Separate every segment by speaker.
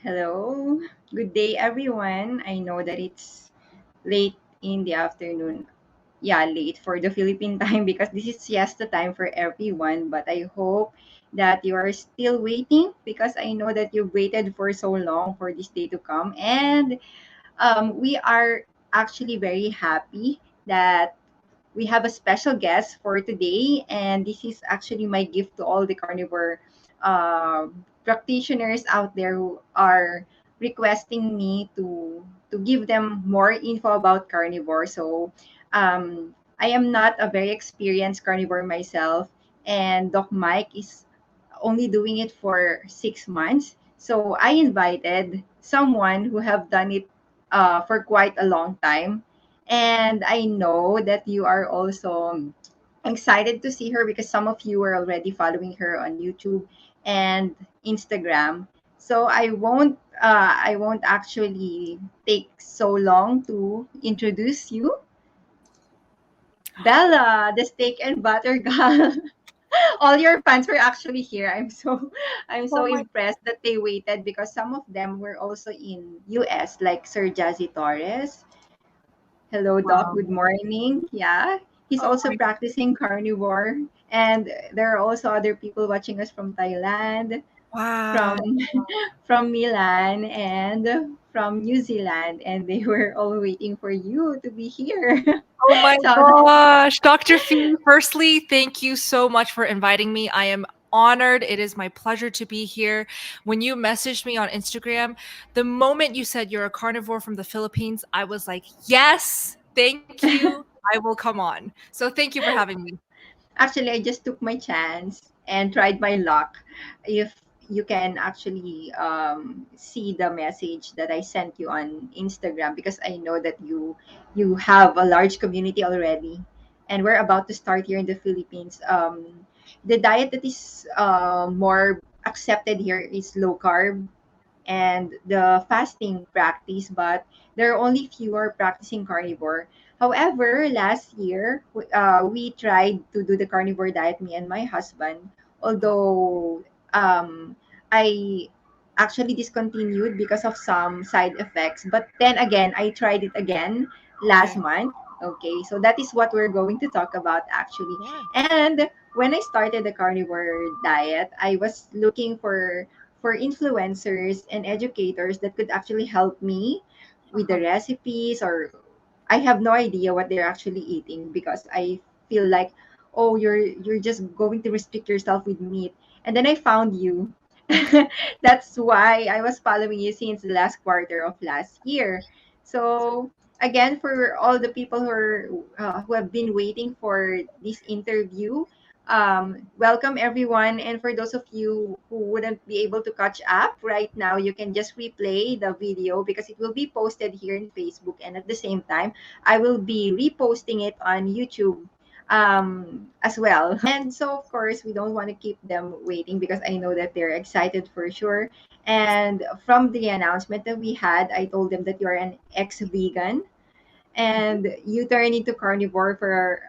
Speaker 1: Hello. Good day, everyone. I know that it's late in the afternoon. Yeah, late for the Philippine time because this is siesta time for everyone. But I hope that you are still waiting because I know that you've waited for so long for this day to come. And we are actually very happy that we have a special guest for today, and this is actually my gift to all the carnivore practitioners out there who are requesting me to give them more info about carnivore. So, I am not a very experienced carnivore myself, and Doc Mike is only doing it for 6 months. So I invited someone who have done it for quite a long time. And I know that you are also excited to see her because some of you are already following her on YouTube and Instagram. So I won't actually take so long to introduce you. Bella, the steak and butter gal. All your fans were actually here. I'm
Speaker 2: Oh
Speaker 1: so
Speaker 2: my,
Speaker 1: impressed that they waited because some of them were also in US, like Sir Jazzy Torres. Hello, Doc.
Speaker 2: wow.
Speaker 1: Good morning. Yeah, he's
Speaker 2: Oh
Speaker 1: also
Speaker 2: my,
Speaker 1: practicing carnivore, and there are also other people watching us from Thailand,
Speaker 2: wow.
Speaker 1: from from Milan, and from New Zealand, and they were all waiting for you to be here.
Speaker 2: Oh my
Speaker 1: So
Speaker 2: gosh. Dr. Fee, firstly, thank you so much for inviting me. I am honored. It is my pleasure to be here. When you messaged me on Instagram, the moment you said you're a carnivore from the Philippines, I was like, yes, thank you. I will come on. So thank you for having me.
Speaker 1: actually, I just took my chance and tried my luck. If you can actually see the message that I sent you on Instagram, because I know that you have a large community already, and we're about to start here in the Philippines. The diet that is more accepted here is low carb and the fasting practice, but there are only fewer practicing carnivore. However, last year, we tried to do the carnivore diet, me and my husband, although I actually discontinued because of some side effects. But then again, I tried it again last
Speaker 2: Okay.
Speaker 1: month. Okay, so that is what we're going to talk about actually.
Speaker 2: Yeah.
Speaker 1: And when I started the carnivore diet, I was looking for influencers and educators that could actually help me with the
Speaker 2: Uh-huh.
Speaker 1: recipes, or I have no idea what they're actually eating because I feel like, oh, you're just going to restrict yourself with meat. And then I found you. That's why I was following you since the last quarter of last year. So again, for all the people who have been waiting for this interview, welcome everyone. And for those of you who wouldn't be able to catch up right now, you can just replay the video because it will be posted here in Facebook. And at the same time, I will be reposting it on YouTube as well. And so, of course, we don't want to keep them waiting because I know that they're excited for sure. And from the announcement that we had, I told them that you're an ex vegan and you turn into carnivore for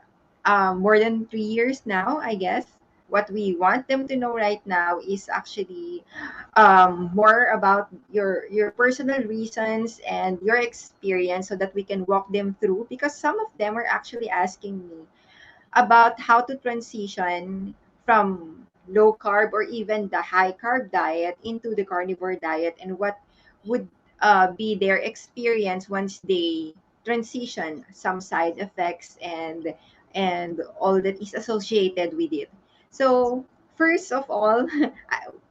Speaker 1: more than 3 years now, I guess. What we want them to know right now is actually more about your personal reasons and your experience so that we can walk them through, because some of them are actually asking me about how to transition from low carb or even the high carb diet into the carnivore diet, and what would be their experience once they transition, some side effects and all that is associated with it. So first of all,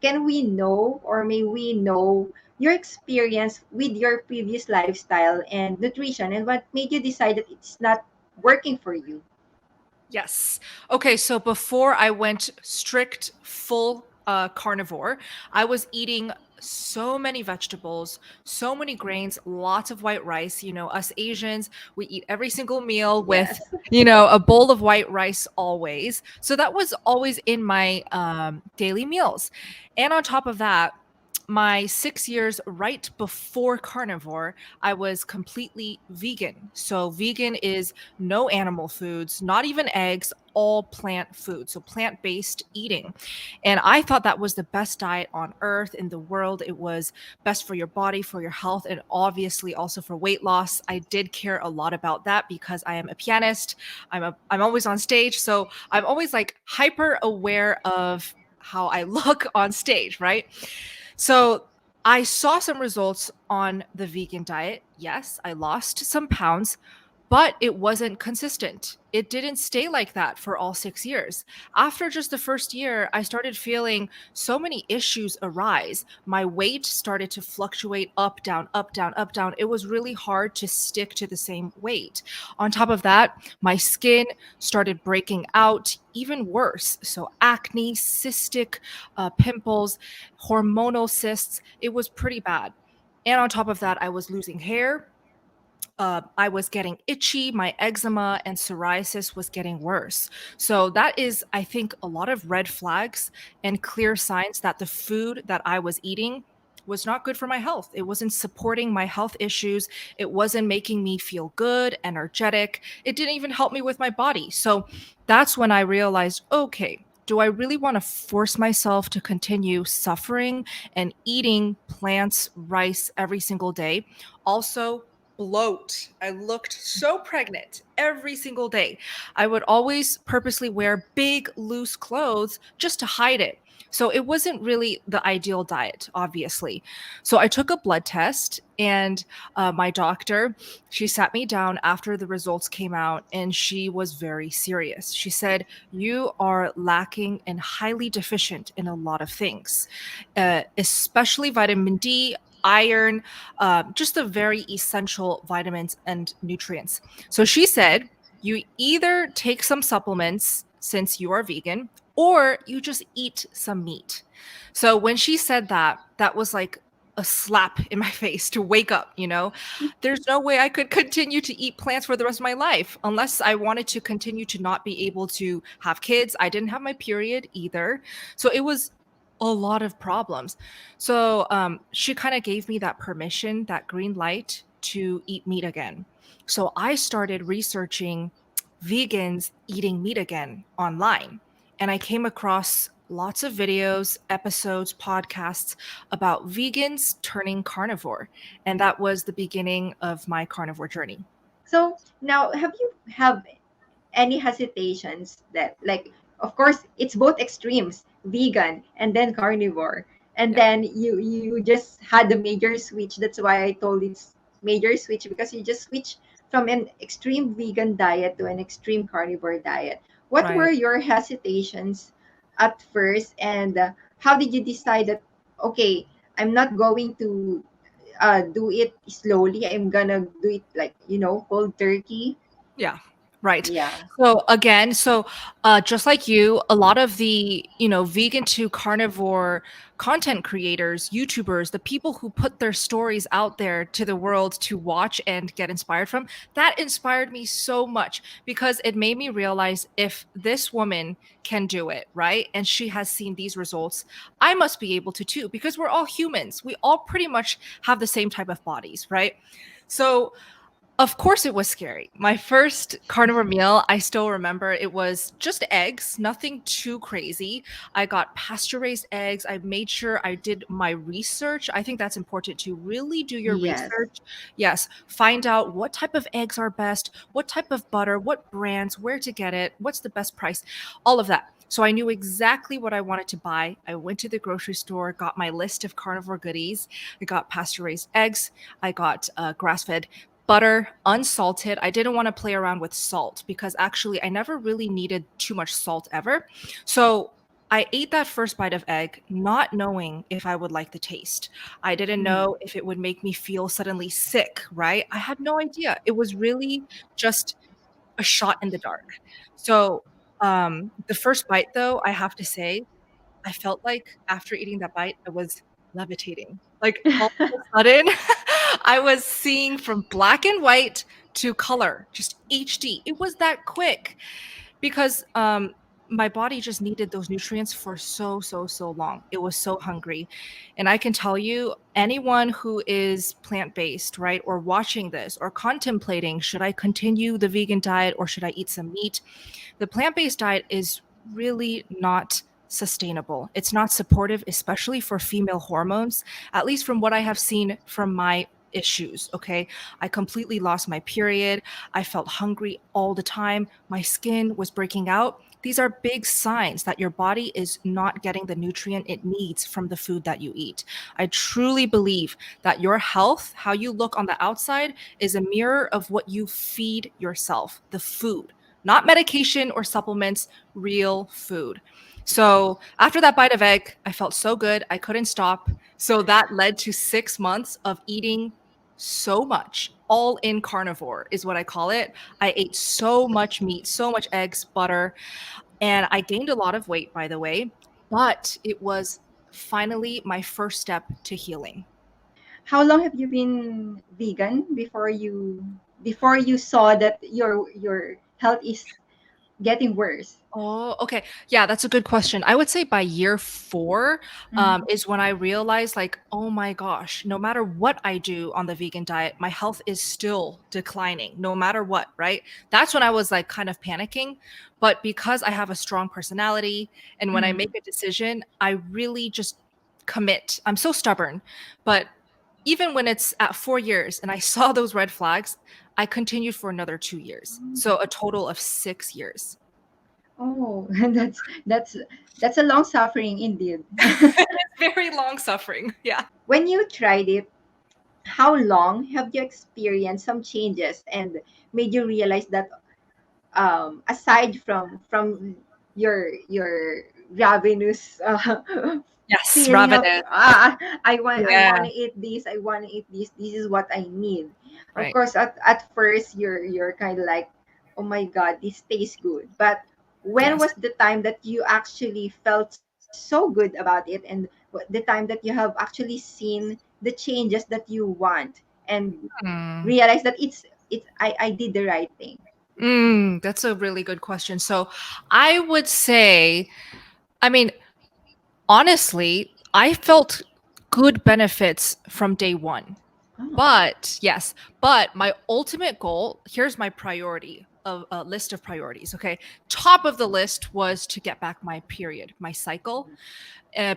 Speaker 1: can we know, or may we know, your experience with your previous lifestyle and nutrition, and what made you decide that it's not working for you?
Speaker 2: Yes. Okay, so before I went strict full carnivore, I was eating so many vegetables, so many grains, lots of white rice. You know, us Asians, we eat every single meal with,
Speaker 1: Yes.
Speaker 2: a bowl of white rice always. So that was always in my daily meals. And on top of that, my 6 years right before carnivore, I was completely vegan. So, vegan is no animal foods, not even eggs, all plant food. So, plant based eating. And I thought that was the best diet on earth in the world. It was best for your body, for your health, and obviously also for weight loss. I did care a lot about that because I am a pianist. I'm always on stage, so I'm always like hyper aware of how I look on stage, right? So I saw some results on the vegan diet. Yes, I lost some pounds, but it wasn't consistent. It didn't stay like that for all 6 years. After just the first year, I started feeling so many issues arise. My weight started to fluctuate up, down, up, down, up, down. It was really hard to stick to the same weight. On top of that, my skin started breaking out even worse. So, acne, cystic pimples, hormonal cysts. It was pretty bad. And on top of that, I was losing hair. I was getting itchy, my eczema and psoriasis was getting worse. So, that is, I think, a lot of red flags and clear signs that the food that I was eating was not good for my health. It wasn't supporting my health issues. It wasn't making me feel good, energetic. It didn't even help me with my body. So, that's when I realized okay, do I really want to force myself to continue suffering and eating plants, rice every single day? Also, bloat. I looked so pregnant every single day. I would always purposely wear big, loose clothes just to hide it. So it wasn't really the ideal diet, obviously. So I took a blood test, and my doctor, she sat me down after the results came out, and she was very serious. She said, "You are lacking and highly deficient in a lot of things, especially vitamin D, iron, just the very essential vitamins and nutrients." So she said, you either take some supplements since you are vegan, or you just eat some meat. So when she said that, that was like a slap in my face to wake up, you know? There's no way I could continue to eat plants for the rest of my life unless I wanted to continue to not be able to have kids. I didn't have my period either. So it was a lot of problems. So she kind of gave me that permission, that green light to eat meat again. So I started researching vegans eating meat again online. And I came across lots of videos, episodes, podcasts about vegans turning carnivore. And that was the beginning of my carnivore journey.
Speaker 1: So now, have you have any hesitations that, like, of course it's both extremes, vegan and then carnivore, and
Speaker 2: Yeah,
Speaker 1: then you just had a major switch. That's why I told it's major switch, because you just switch from an extreme vegan diet to an extreme carnivore diet. What
Speaker 2: right.
Speaker 1: were your hesitations at first, and how did you decide that, okay, I'm not going to do it slowly, I'm gonna do it like, cold turkey?
Speaker 2: Yeah. Right.
Speaker 1: Yeah.
Speaker 2: So again, just like you, a lot of the, vegan to carnivore content creators, YouTubers, the people who put their stories out there to the world to watch and get inspired from, that inspired me so much because it made me realize if this woman can do it, right? And she has seen these results, I must be able to too, because we're all humans. We all pretty much have the same type of bodies, right? So of course, it was scary. My first carnivore meal, I still remember it was just eggs, nothing too crazy. I got pasture raised eggs. I made sure I did my research. I think that's important to really do your
Speaker 1: Yes.
Speaker 2: research. Yes, find out what type of eggs are best, what type of butter, what brands, where to get it, what's the best price, all of that. So I knew exactly what I wanted to buy. I went to the grocery store, got my list of carnivore goodies. I got pasture raised eggs. I got grass fed butter, unsalted. I didn't want to play around with salt because actually I never really needed too much salt ever. So I ate that first bite of egg not knowing if I would like the taste. I didn't
Speaker 1: Mm.
Speaker 2: know if it would make me feel suddenly sick, right? I had no idea. It was really just a shot in the dark. So the first bite, though, I have to say, I felt like after eating that bite, I was levitating. Like all of a sudden, I was seeing from black and white to color, just HD. It was that quick because my body just needed those nutrients for so, so, so long. It was so hungry. And I can tell you, anyone who is plant based, right, or watching this or contemplating, should I continue the vegan diet or should I eat some meat? The plant based diet is really not sustainable. It's not supportive, especially for female hormones, at least from what I have seen from my issues. Okay. I completely lost my period. I felt hungry all the time. My skin was breaking out. These are big signs that your body is not getting the nutrient it needs from the food that you eat. I truly believe that your health, how you look on the outside, is a mirror of what you feed yourself, the food, not medication or supplements, real food. So after that bite of egg, I felt so good. I couldn't stop. So that led to 6 months of eating so much. All in carnivore is what I call it. I ate so much meat, so much eggs, butter, and I gained a lot of weight, by the way. But it was finally my first step to healing.
Speaker 1: How long have you been vegan before you saw that your health is getting worse?
Speaker 2: Oh, okay. Yeah, that's a good question. I would say by year 4
Speaker 1: Mm.
Speaker 2: is when I realized, like, oh my gosh, no matter what I do on the vegan diet, my health is still declining, no matter what, right? That's when I was like kind of panicking. But because I have a strong personality and when I make
Speaker 1: Mm.
Speaker 2: a decision, I really just commit. I'm so stubborn. But even when it's at 4 years and I saw those red flags, I continued for another 2 years. So a total of 6 years.
Speaker 1: Oh, that's a long suffering indeed.
Speaker 2: Very long suffering. Yeah.
Speaker 1: When you tried it, how long have you experienced some changes and made you realize that aside from your ravenous
Speaker 2: Yes,
Speaker 1: feeling of
Speaker 2: ravenous.
Speaker 1: I want
Speaker 2: Yeah,
Speaker 1: to eat this, I want to eat this is what I need. Of
Speaker 2: right.
Speaker 1: course, at first you're kind of like, oh my god, this tastes good. But when
Speaker 2: Yes.
Speaker 1: was the time that you actually felt so good about it, and the time that you have actually seen the changes that you want and
Speaker 2: Mm.
Speaker 1: realize that I did the right thing?
Speaker 2: That's a really good question. So I would say, I mean, honestly, I felt good benefits from day one.
Speaker 1: Oh.
Speaker 2: But yes, but my ultimate goal, here's my priority of a list of priorities. Okay. Top of the list was to get back my period, my cycle.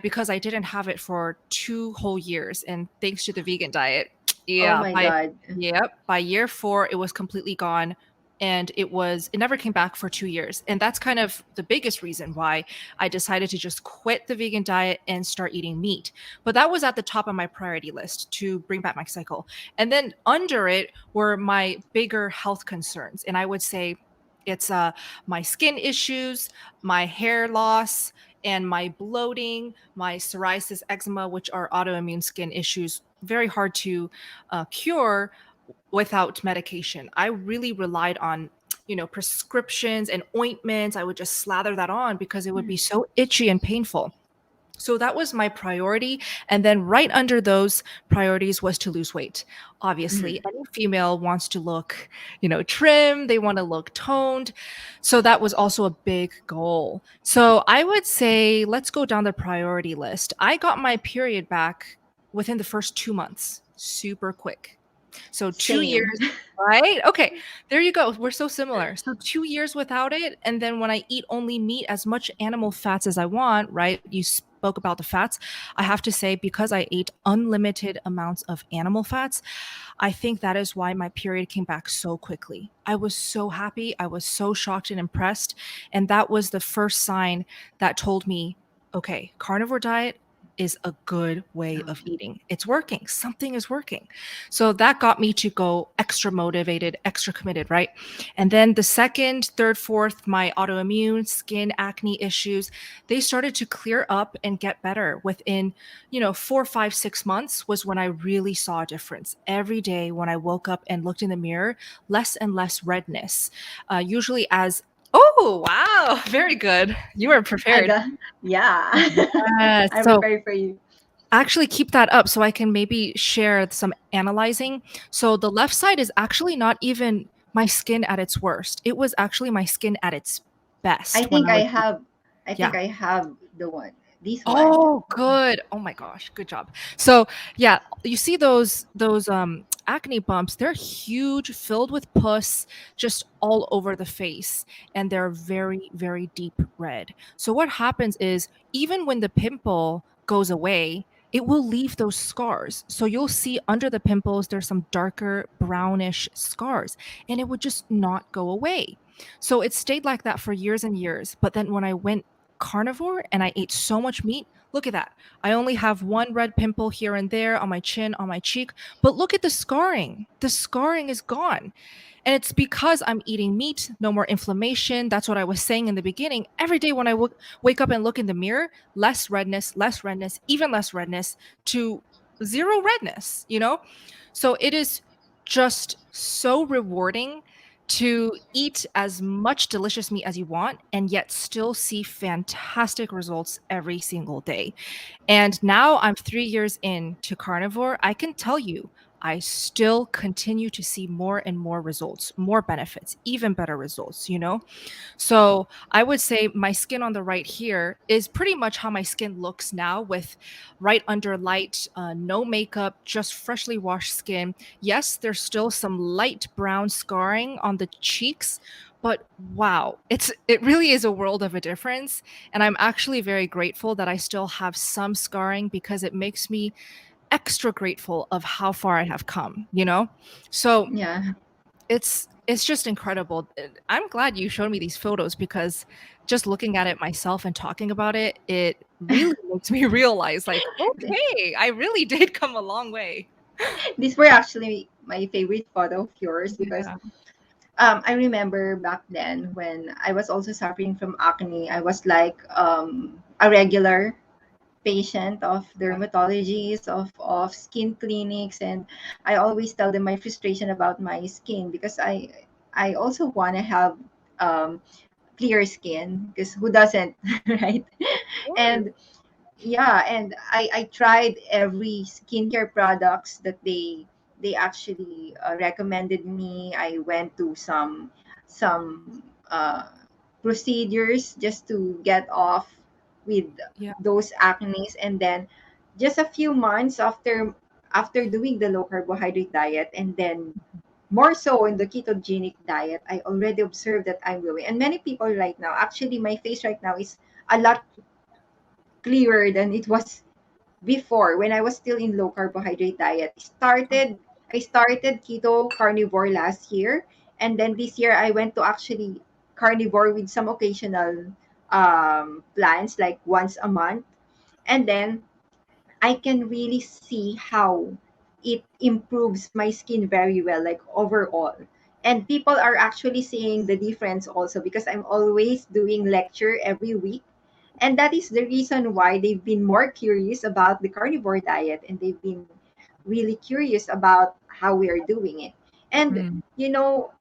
Speaker 2: Because I didn't have it for 2 whole years. And thanks to the vegan diet,
Speaker 1: Oh
Speaker 2: yeah,
Speaker 1: my god.
Speaker 2: by year 4, it was completely gone. And it never came back for 2 years. And that's kind of the biggest reason why I decided to just quit the vegan diet and start eating meat. But that was at the top of my priority list to bring back my cycle. And then under it were my bigger health concerns. And I would say it's my skin issues, my hair loss, and my bloating, my psoriasis, eczema, which are autoimmune skin issues, very hard to cure without medication. I really relied on, prescriptions and ointments. I would just slather that on because it would be so itchy and painful. So that was my priority. And then right under those priorities was to lose weight. Obviously,
Speaker 1: Mm.
Speaker 2: any female wants to look, trim, they want to look toned. So that was also a big goal. So I would say, let's go down the priority list. I got my period back within the first 2 months, super quick. So 2 years,
Speaker 1: Same.
Speaker 2: right? Okay, there you go. We're so similar. So 2 years without it. And then when I eat only meat, as much animal fats as I want, right? You spoke about the fats. I have to say, because I ate unlimited amounts of animal fats, I think that is why my period came back so quickly. I was so happy. I was so shocked and impressed. And that was the first sign that told me, okay, carnivore diet is a good way of eating. It's working. Something is working. So that got me to go extra motivated, extra committed, right? And then the second, third, fourth, my autoimmune skin acne issues, they started to clear up and get better within, 4, 5, 6 months was when I really saw a difference. Every day when I woke up and looked in the mirror, less and less redness. Usually as Oh, wow. Very good. You were
Speaker 1: I
Speaker 2: prepared.
Speaker 1: got, yeah. I'm
Speaker 2: So
Speaker 1: prepared for you.
Speaker 2: actually keep that up so I can maybe share some analyzing. So the left side is actually not even my skin at its worst. It was actually my skin at its
Speaker 1: I
Speaker 2: best when
Speaker 1: think
Speaker 2: I
Speaker 1: I
Speaker 2: was,
Speaker 1: have I
Speaker 2: yeah.
Speaker 1: think I have the one. This one.
Speaker 2: Oh, good. Oh my gosh, good job. So, yeah, you see those acne bumps, they're huge, filled with pus just all over the face, and they're very, very deep red. So what happens is even when the pimple goes away, it will leave those scars. So you'll see under the pimples there's some darker brownish scars, and it would just not go away. So it stayed like that for years and years. But then when I went carnivore and I ate so much meat. Look at that. I only have one red pimple here and there on my chin, on my cheek, but look at the scarring. The scarring is gone. And it's because I'm eating meat, no more inflammation. That's what I was saying in the beginning. Every day when I wake up and look in the mirror, less redness, even less redness to zero redness, you know? So it is just so rewarding to eat as much delicious meat as you want and yet still see fantastic results every single day. And now I'm 3 years into carnivore. I can tell you, I still continue to see more and more results, more benefits, even better results, you know? So I would say my skin on the right here is pretty much how my skin looks now, with right under light, no makeup, just freshly washed skin. Yes, there's still some light brown scarring on the cheeks, but wow, it really is a world of a difference. And I'm actually very grateful that I still have some scarring because it makes me extra grateful of how far I have come, you know? So
Speaker 1: Yeah.
Speaker 2: it's just incredible. I'm glad you showed me these photos because just looking at it myself and talking about it, it really makes me realize like, okay, I really did come a long way.
Speaker 1: These were actually my favorite photo of yours because
Speaker 2: Yeah.
Speaker 1: I remember back then when I was also suffering from acne. I was like a regular patient of dermatologists, of skin clinics, and I always tell them my frustration about my skin because I also want to have um, clear skin because who doesn't, right? And yeah, and I tried every skincare products that they actually recommended me. I went to some procedures just to get off with
Speaker 2: Yeah.
Speaker 1: those acnes, and then just a few months after doing the low carbohydrate diet, and then more so in the ketogenic diet, I already observed that I'm glowing. And many people right now, actually my face right now is a lot clearer than it was before when I was still in low carbohydrate diet. I started keto carnivore last year, and then this year I went to actually carnivore with some occasional plans like once a month, and then I can really see how it improves my skin very well, like overall. And people are actually seeing the difference also because I'm always doing lecture every week. And that is the reason why they've been more curious about the carnivore diet, and they've been really curious about how we are doing it. And
Speaker 2: Mm.
Speaker 1: you know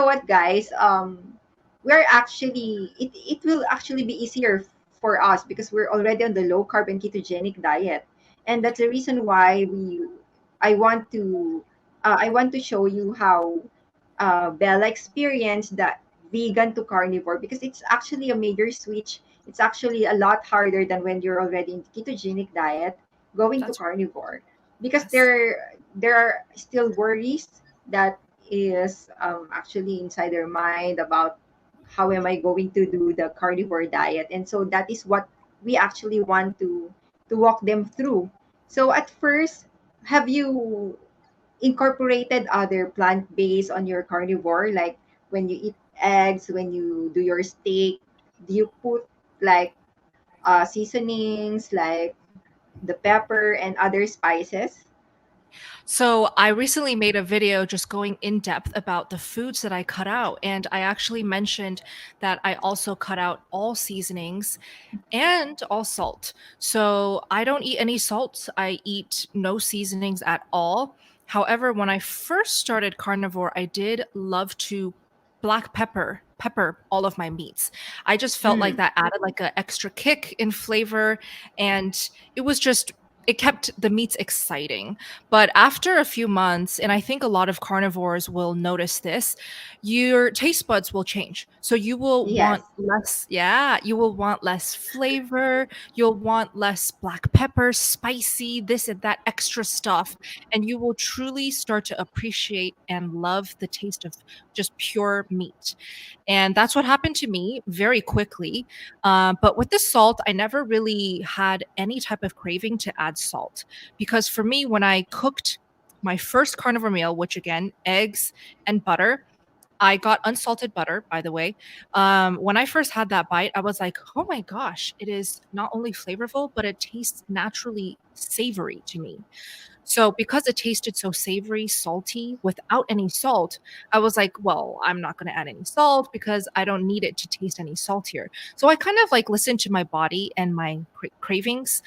Speaker 1: what, guys? We're actually it will actually be easier for us because we're already on the low carb and ketogenic diet, and that's the reason why we I want to show you how Bella experienced that vegan to carnivore, because it's actually a major switch. It's actually a lot harder than when you're already in ketogenic diet going to
Speaker 2: That's
Speaker 1: carnivore, because
Speaker 2: yes.
Speaker 1: there are still worries that is actually inside their mind about how am I going to do the carnivore diet, and so that is what we actually want to walk them through. So at first, have you incorporated other plant-based on your carnivore, like when you eat eggs, when you do your steak, do you put like seasonings like the pepper and other spices?
Speaker 2: So I recently made a video just going in depth about the foods that I cut out. And I actually mentioned that I also cut out all seasonings and all salt. So I don't eat any salt. I eat no seasonings at all. However, when I first started carnivore, I did love to pepper all of my meats. I just felt like
Speaker 1: Mm.
Speaker 2: that added like an extra kick in flavor, and it was just it kept the meats exciting. But after a few months, and I think a lot of carnivores will notice this, your taste buds will change. So you will
Speaker 1: Yes.
Speaker 2: want less, yeah, you will want less flavor, you'll want less black pepper, spicy, this and that extra stuff. And you will truly start to appreciate and love the taste of just pure meat. And that's what happened to me very quickly. But with the salt, I never really had any type of craving to add salt because for me, when I cooked my first carnivore meal, which again, eggs and butter, I got unsalted butter, by the way. When I first had that bite, I was like, oh my gosh, it is not only flavorful, but it tastes naturally savory to me. So because it tasted so savory, salty without any salt, I was like, well, I'm not going to add any salt because I don't need it to taste any saltier. So I kind of like listened to my body and my cravings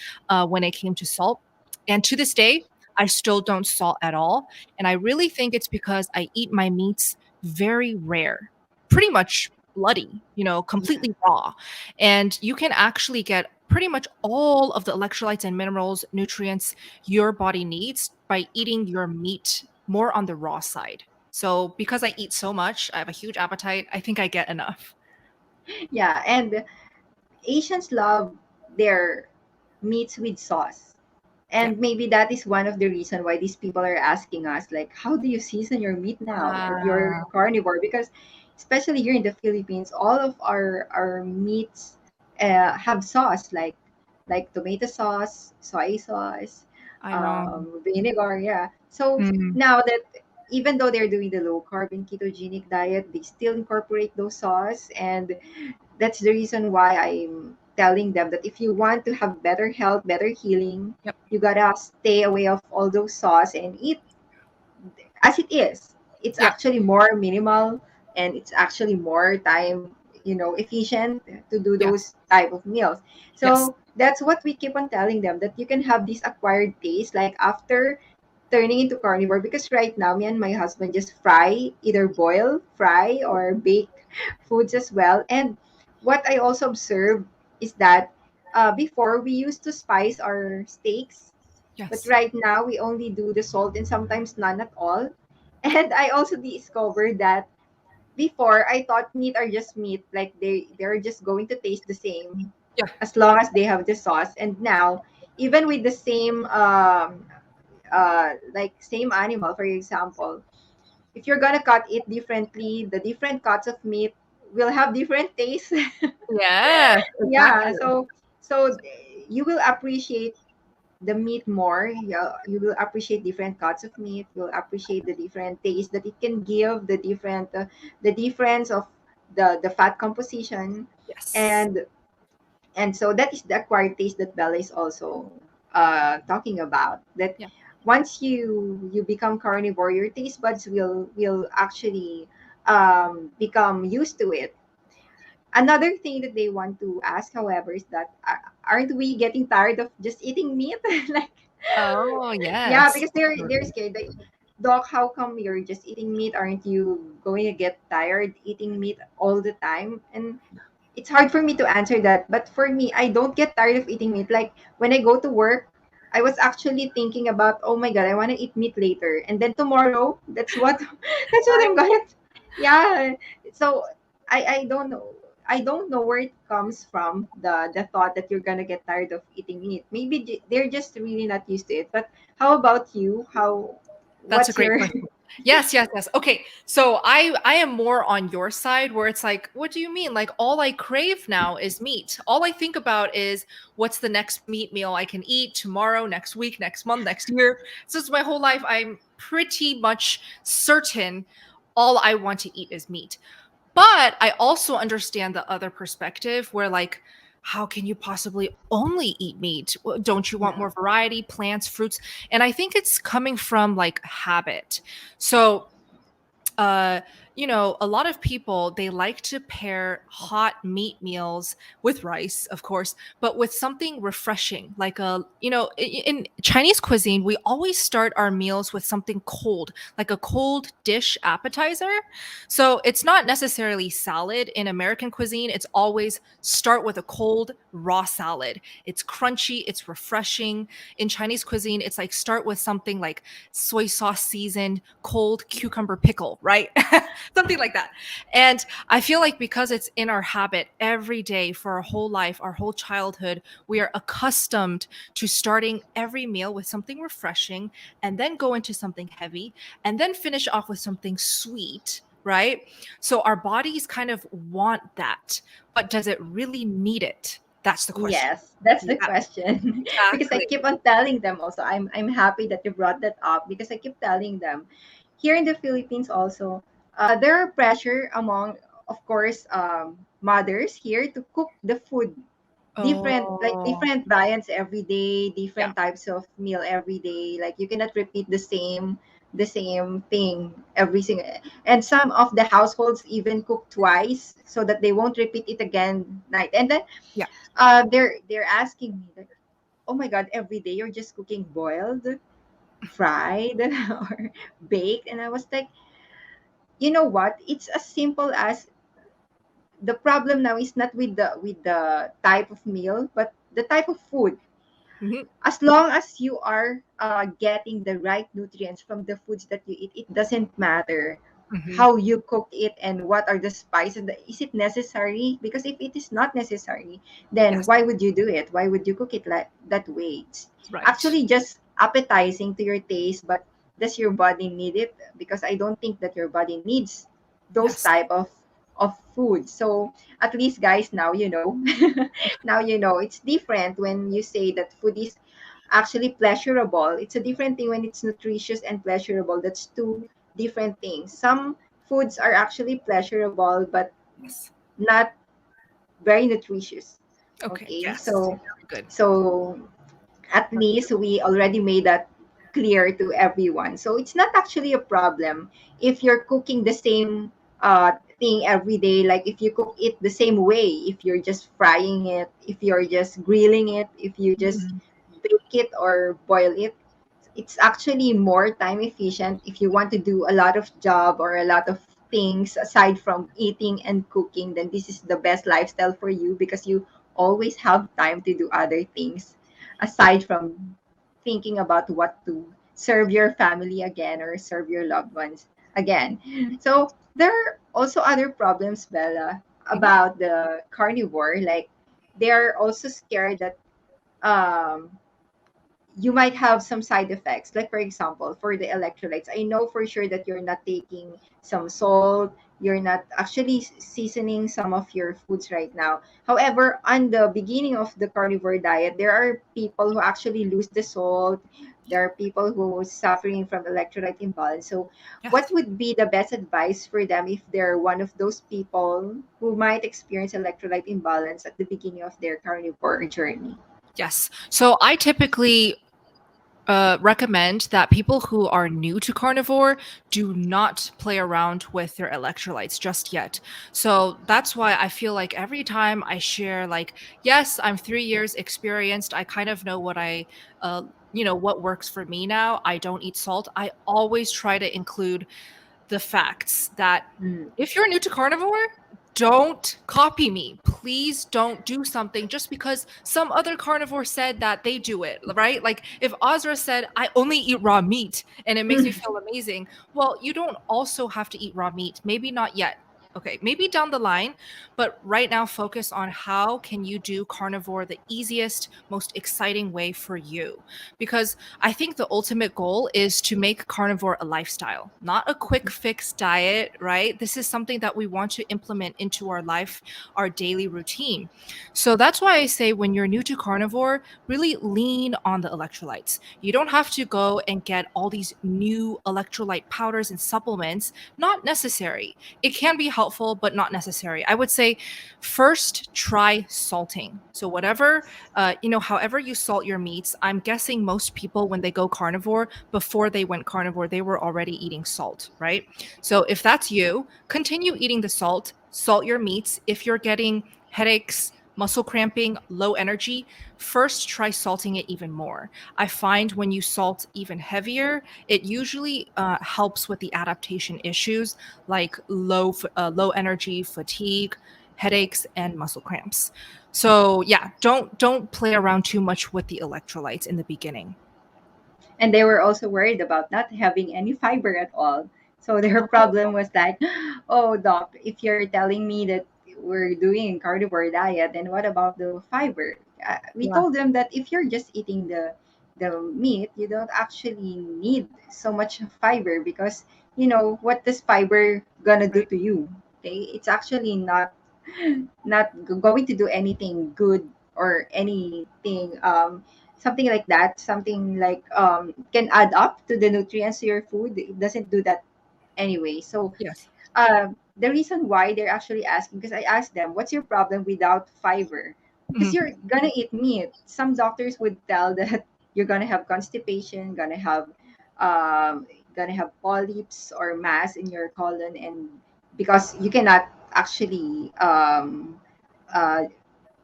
Speaker 2: when it came to salt. And to this day, I still don't salt at all. And I really think it's because I eat my meats very rare, pretty much bloody,
Speaker 1: Yeah.
Speaker 2: completely raw. And you can actually get pretty much all of the electrolytes and minerals, nutrients your body needs by eating your meat more on the raw side. So because I eat so much, I have a huge appetite. I think I get enough.
Speaker 1: Yeah, and Asians love their meats with sauce.
Speaker 2: Yeah.
Speaker 1: And maybe that is one of the reason why these people are asking us, like, how do you season your meat now if you're
Speaker 2: Ah,
Speaker 1: carnivore? Because especially here in the Philippines, all of our meats have sauce, like tomato sauce, soy sauce,
Speaker 2: I know.
Speaker 1: vinegar. Yeah. So
Speaker 2: Mm,
Speaker 1: now that even though they're doing the low carb and ketogenic diet, they still incorporate those sauce, and that's the reason why I'm telling them that if you want to have better health, better healing,
Speaker 2: yep.
Speaker 1: you gotta stay away of all those sauce and eat as it is. It's
Speaker 2: Yep.
Speaker 1: actually more minimal, and it's actually more time, efficient to do
Speaker 2: Yes.
Speaker 1: those type of meals.
Speaker 2: Yes.
Speaker 1: So that's what we keep on telling them, that you can have this acquired taste like after turning into carnivore, because right now me and my husband just fry, either boil, fry, or bake foods as well. And what I also observed is that before we used to spice our steaks, but
Speaker 2: Yes.
Speaker 1: right now we only do the salt and sometimes none at all. And I also discovered that before I thought meat are just meat, like they're just going to taste the same
Speaker 2: Yeah.
Speaker 1: as long as they have the sauce. And now, even with the same like same animal, for example, if you're gonna cut it differently, the different cuts of meat will have different tastes.
Speaker 2: Yes.
Speaker 1: Yeah,
Speaker 2: Exactly.
Speaker 1: so you will appreciate the meat more. You will appreciate different cuts of meat. You'll appreciate the different taste that it can give, the difference of the fat composition,
Speaker 2: Yes.
Speaker 1: and so that is the acquired taste that Bella is also talking about. That
Speaker 2: Yeah.
Speaker 1: once you become carnivore, your taste buds will actually become used to it. Another thing that they want to ask, however, is that aren't we getting tired of just eating meat? Like,
Speaker 2: Oh,
Speaker 1: yeah,
Speaker 2: yes.
Speaker 1: because they're scared. Like, Doc, how come you're just eating meat? Aren't you going to get tired eating meat all the time? And it's hard for me to answer that. But for me, I don't get tired of eating meat. Like when I go to work, I was actually thinking about, oh my god, I want to eat meat later, and then tomorrow, that's what that's what I'm gonna. Yeah. So I don't know. I don't know where it comes from, the thought that you're gonna get tired of eating meat. Maybe they're just really not used to it. But how about you?
Speaker 2: That's a
Speaker 1: What's
Speaker 2: great
Speaker 1: your
Speaker 2: question. Yes, yes, yes. Okay. So I am more on your side where it's like, what do you mean? Like all I crave now is meat. All I think about is what's the next meat meal I can eat tomorrow, next week, next month, next year. So it's my whole life. I'm pretty much certain all I want to eat is meat. But I also understand the other perspective where, like, how can you possibly only eat meat? Don't you want
Speaker 1: yeah.
Speaker 2: more variety, plants, fruits? And I think it's coming from like habit. So, uh, a lot of people, they like to pair hot meat meals with rice, of course, but with something refreshing, like in Chinese cuisine, we always start our meals with something cold, like a cold dish appetizer. So it's not necessarily salad. In American cuisine, it's always start with a cold raw salad. It's crunchy, it's refreshing. In Chinese cuisine, it's like start with something like soy sauce seasoned, cold cucumber pickle, right? Something like that. And I feel like because it's in our habit every day for our whole life, our whole childhood, we are accustomed to starting every meal with something refreshing and then go into something heavy and then finish off with something sweet, right? So our bodies kind of want that, but does it really need it? That's the question.
Speaker 1: Yes, that's the
Speaker 2: Yeah,
Speaker 1: question. Because I
Speaker 2: exactly.
Speaker 1: keep on telling them also. I'm happy that you brought that up because I keep telling them. Here in the Philippines also, there are pressure among, of course, mothers here to cook the food different, like
Speaker 2: Oh,
Speaker 1: different variants every day,
Speaker 2: yeah.
Speaker 1: different types of meal every day. Like you cannot repeat the same thing every single, and some of the households even cook twice so that they won't repeat it again night. And then
Speaker 2: Yeah.
Speaker 1: they're asking me like, oh my god, every day you're just cooking boiled, fried, or baked. And I was like, you know what, it's as simple as, the problem now is not with the type of meal, but the type of food.
Speaker 2: Hmm.
Speaker 1: As long as you are getting the right nutrients from the foods that you eat, it doesn't matter
Speaker 2: Hmm.
Speaker 1: how you cook it and what are the spices. Is it necessary? Because if it is not necessary, then
Speaker 2: Yes.
Speaker 1: why would you do it? Why would you cook it like that way? It's
Speaker 2: Right.
Speaker 1: actually just appetizing to your taste, but does your body need it? Because I don't think that your body needs those
Speaker 2: Yes.
Speaker 1: type of food. So at least, guys, now you know. Now you know it's different when you say that food is actually pleasurable. It's a different thing when it's nutritious and pleasurable. That's two different things. Some foods are actually pleasurable but
Speaker 2: Yes.
Speaker 1: not very nutritious.
Speaker 2: Okay.
Speaker 1: Okay,
Speaker 2: Yes.
Speaker 1: so
Speaker 2: Good.
Speaker 1: so at least we already made that clear to everyone. So it's not actually a problem if you're cooking the same thing every day. Like if you cook it the same way, if you're just frying it, if you're just grilling it, if you just
Speaker 2: Mhm.
Speaker 1: bake it or boil it, it's actually more time efficient if you want to do a lot of job or a lot of things aside from eating and cooking. Then this is the best lifestyle for you because you always have time to do other things aside from thinking about what to serve your family again or serve your loved ones again. So there are also other problems, Bella,
Speaker 2: Mhm.
Speaker 1: about the carnivore. Like they're also scared that um you might have some side effects. Like for example, for the electrolytes, I know for sure that you're not taking some salt, you're not actually seasoning some of your foods right now. However, on the beginning of the carnivore diet, there are people who actually lose the salt. There are people who are suffering from electrolyte imbalance. So what
Speaker 2: Yes.
Speaker 1: would be the best advice for them if they're one of those people who might experience electrolyte imbalance at the beginning of their carnivore journey?
Speaker 2: Yes. So I typically recommend that people who are new to carnivore do not play around with their electrolytes just yet. So that's why I feel like every time I share, like, yes, I'm 3 years experienced, I kind of know what works for me now. I don't eat salt. I always try to include the facts that
Speaker 1: Mm.
Speaker 2: if you're new to carnivore, don't copy me. Please don't do something just because some other carnivore said that they do it, right? Like if Ozra said, I only eat raw meat and it makes me feel amazing. Well, you don't also have to eat raw meat. Maybe not yet. Okay, maybe down the line, but right now focus on how can you do carnivore the easiest, most exciting way for you. Because I think the ultimate goal is to make carnivore a lifestyle, not a quick fix diet, right? This is something that we want to implement into our life, our daily routine. So that's why I say when you're new to carnivore, really lean on the electrolytes. You don't have to go and get all these new electrolyte powders and supplements, not necessary. It can be helpful helpful, but not necessary. I would say first try salting. So whatever, however you salt your meats, I'm guessing most people, when they go carnivore, before they went carnivore, they were already eating salt, right? So if that's you, continue eating the salt, salt your meats. If you're getting headaches, muscle cramping, low energy, first try salting it even more. I find when you salt even heavier, it usually helps with the adaptation issues like low energy, fatigue, headaches, and muscle cramps. So yeah, don't play around too much with the electrolytes in the beginning.
Speaker 1: And they were also worried about not having any fiber at all. So their problem was like, oh, doc, if you're telling me that we're doing a carnivore diet, then what about the fiber? We
Speaker 2: Yeah,
Speaker 1: told them that if you're just eating the meat, you don't actually need so much fiber because what this fiber gonna do
Speaker 2: right.
Speaker 1: to you. Okay, it's actually not going to do anything good or anything something like that, something like can add up to the nutrients to your food. It doesn't do that anyway. So
Speaker 2: Yes.
Speaker 1: the reason why they're actually asking, because I asked them, what's your problem without fiber? Because
Speaker 2: Mhm.
Speaker 1: you're gonna eat meat. Some doctors would tell that you're gonna have constipation, um, gonna have polyps or mass in your colon, and because you cannot actually uh,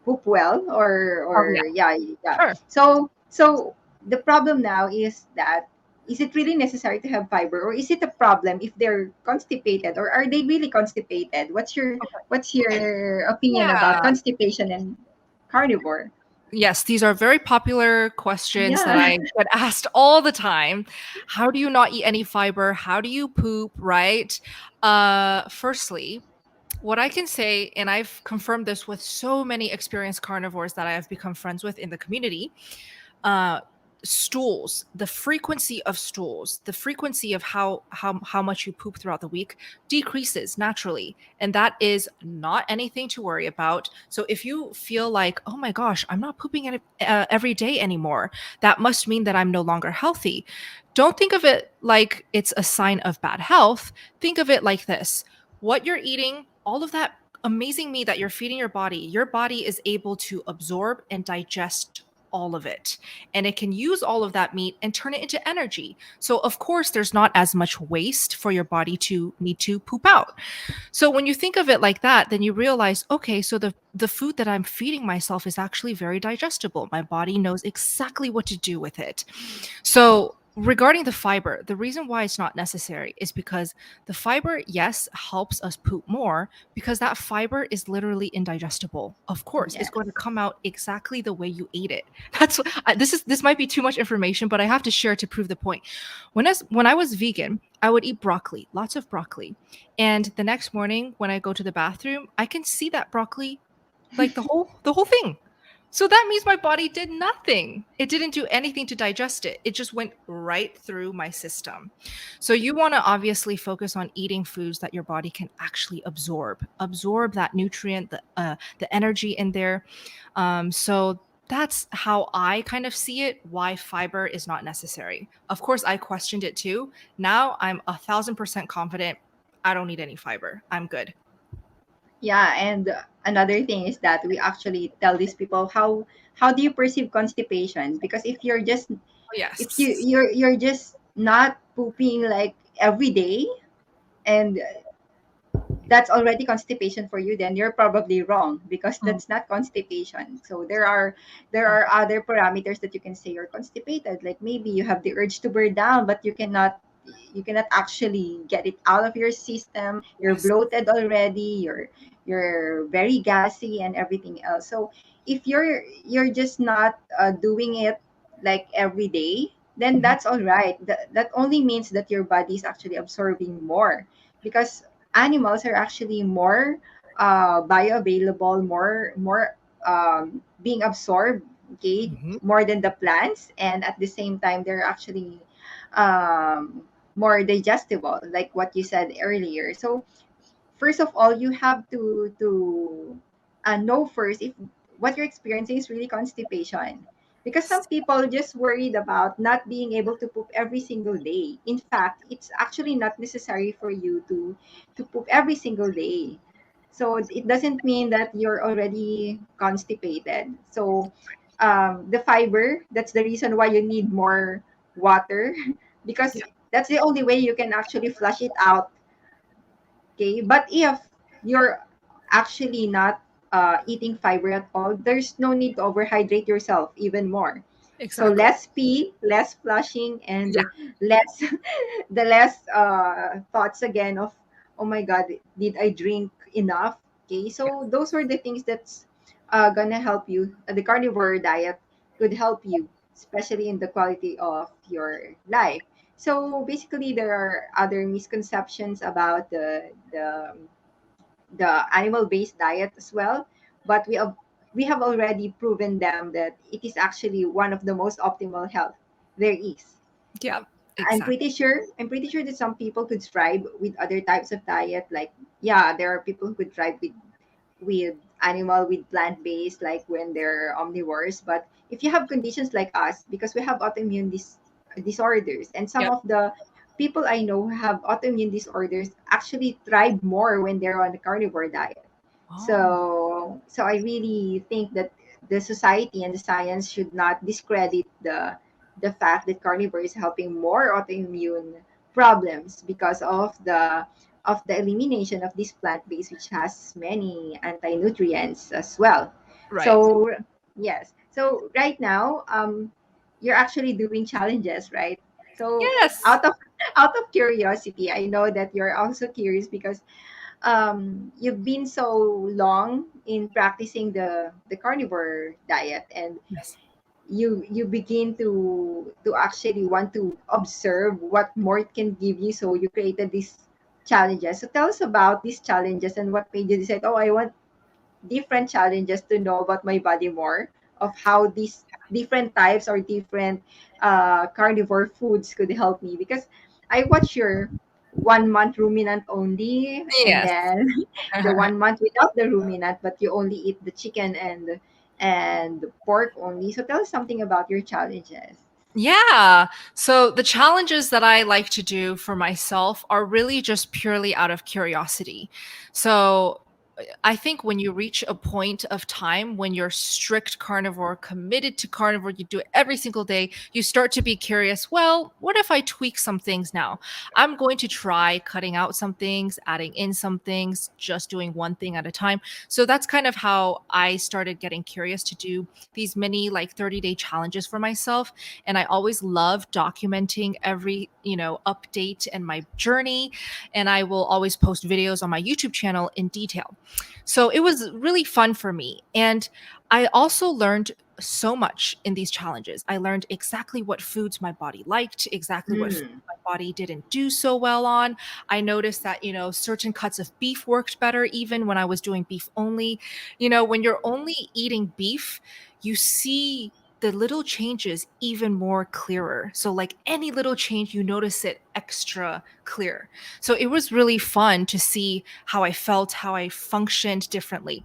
Speaker 1: poop well,
Speaker 2: Oh yeah,
Speaker 1: or yeah.
Speaker 2: sure.
Speaker 1: So the problem now is that, is it really necessary to have fiber, or is it a problem if they're constipated, or are they really constipated? What's your opinion about
Speaker 2: Yeah.
Speaker 1: constipation and carnivore?
Speaker 2: Yes, these are very popular questions that
Speaker 1: Yeah.
Speaker 2: I get asked all the time. How do you not eat any fiber? How do you poop, right? Firstly, what I can say, and I've confirmed this with so many experienced carnivores that I have become friends with in the community, uh stools, the frequency of stools, the frequency of how much you poop throughout the week decreases naturally, and that is not anything to worry about. So if you feel like, oh my gosh, I'm not pooping every day anymore, that must mean that I'm no longer healthy. Don't think of it like it's a sign of bad health. Think of it like this: what you're eating, all of that amazing meat that you're feeding your body is able to absorb and digest all of it, and it can use all of that meat and turn it into energy. So of course there's not as much waste for your body to need to poop out. So when you think of it like that, then you realize, okay, so the food that I'm feeding myself is actually very digestible. My body knows exactly what to do with it. So, regarding the fiber, the reason why it's not necessary is because the fiber, yes, helps us poop more because that fiber is literally indigestible. Of course, it's
Speaker 1: Yes.
Speaker 2: going to come out exactly the way you ate it. This might be too much information, but I have to share to prove the point. When I was vegan, I would eat broccoli, lots of broccoli, and the next morning when I go to the bathroom, I can see that broccoli, like the whole thing. So that means my body did nothing. It didn't do anything to digest it. It just went right through my system. So you want to obviously focus on eating foods that your body can actually absorb that nutrient, the energy in there. So that's how I kind of see it. Why fiber is not necessary. Of course, I questioned it too. Now I'm 1,000% confident. I don't need any fiber. I'm good.
Speaker 1: Yeah, and another thing is that we actually tell these people, how do you perceive constipation? Because if
Speaker 2: Yes.
Speaker 1: you're just not pooping like every day, and that's already constipation for you, then you're probably wrong, because
Speaker 2: Mm,
Speaker 1: that's not constipation. So there are other parameters that you can say you're constipated, like maybe you have the urge to burn down, but you cannot actually get it out of your system. You're
Speaker 2: yes.
Speaker 1: bloated already, you're very gassy and everything else. So if you're just not doing it like every day, then
Speaker 2: Mhm.
Speaker 1: that's all right. That only means that your body is actually absorbing more, because animals are actually more bioavailable, more being absorbed, okay,
Speaker 2: Mhm.
Speaker 1: more than the plants, and at the same time they're actually um, more digestible, like what you said earlier. So first of all, you have to know first if what you're experiencing is really constipation. Because some people just worried about not being able to poop every single day. In fact, it's actually not necessary for you to poop every single day. So it doesn't mean that you're already constipated. So the fiber, that's the reason why you need more water because
Speaker 2: Yeah,
Speaker 1: that's the only way you can actually flush it out. Okay, but if you're actually not eating fiber at all, there's no need to overhydrate yourself even more. So
Speaker 2: exactly.
Speaker 1: less pee, less flushing, and
Speaker 2: Yeah,
Speaker 1: less the less thoughts again of, oh my god, did I drink enough? Okay, so those are the things that's gonna help you. The carnivore diet could help you, especially in the quality of your life. So basically, there are other misconceptions about the animal-based diet as well, but we have already proven them that it is actually one of the most optimal health there is.
Speaker 2: yeah,
Speaker 1: I'm
Speaker 2: exactly.
Speaker 1: pretty sure I'm pretty sure that some people could thrive with other types of diet. Like, yeah, there are people who could thrive with animal, with plant-based, like when they're omnivores. But if you have conditions like us, because we have autoimmune disorders, and some
Speaker 2: Yep.
Speaker 1: of the people I know who have autoimmune disorders actually thrive more when they're on the carnivore diet.
Speaker 2: Oh,
Speaker 1: So I really think that the society and the science should not discredit the fact that carnivore is helping more autoimmune problems because of the elimination of this plant base, which has many anti-nutrients as well.
Speaker 2: right.
Speaker 1: So yes, so right now, you're actually doing challenges, right? So
Speaker 2: Yes.
Speaker 1: out of out of curiosity, I know that you're also curious because you've been so long in practicing the carnivore diet, and
Speaker 2: Yes.
Speaker 1: you begin to actually want to observe what more it can give you, so you created these challenges. So tell us about these challenges and what made you decide, oh, I want different challenges to know about my body more, of how these different types or different carnivore foods could help me. Because I watch your 1 month ruminant only, and
Speaker 2: Yes.
Speaker 1: then the 1 month without the ruminant, but you only eat the chicken and the pork only. So tell us something about your challenges.
Speaker 2: Yeah. So the challenges that I like to do for myself are really just purely out of curiosity. So I think when you reach a point of time when you're strict carnivore, committed to carnivore, you do it every single day, you start to be curious. Well, what if I tweak some things now? I'm going to try cutting out some things, adding in some things, just doing one thing at a time. So that's kind of how I started getting curious to do these mini like 30-day challenges for myself. And I always love documenting every, update and my journey. And I will always post videos on my YouTube channel in detail. So it was really fun for me. And I also learned so much in these challenges. I learned exactly what foods my body liked, exactly what foods
Speaker 1: Mm.
Speaker 2: my body didn't do so well on. I noticed that, certain cuts of beef worked better even when I was doing beef only. When you're only eating beef, you see the little changes even more clearer. So like any little change, you notice it extra clear. So it was really fun to see how I felt, how I functioned differently.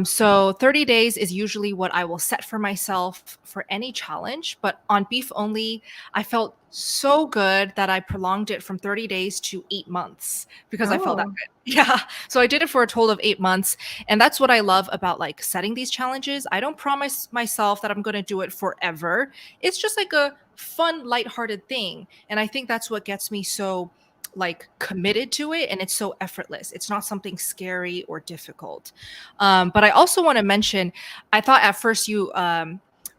Speaker 2: So 30 days is usually what I will set for myself for any challenge. But on beef only, I felt so good that I prolonged it from 30 days to 8 months because I felt that
Speaker 1: Oh.
Speaker 2: good. Yeah. So I did it for a total of 8 months. And that's what I love about like setting these challenges. I don't promise myself that I'm going to do it forever. It's just like a fun, lighthearted thing. And I think that's what gets me so like committed to it, and it's so effortless. It's not something scary or difficult. But I also want to mention, I thought at first you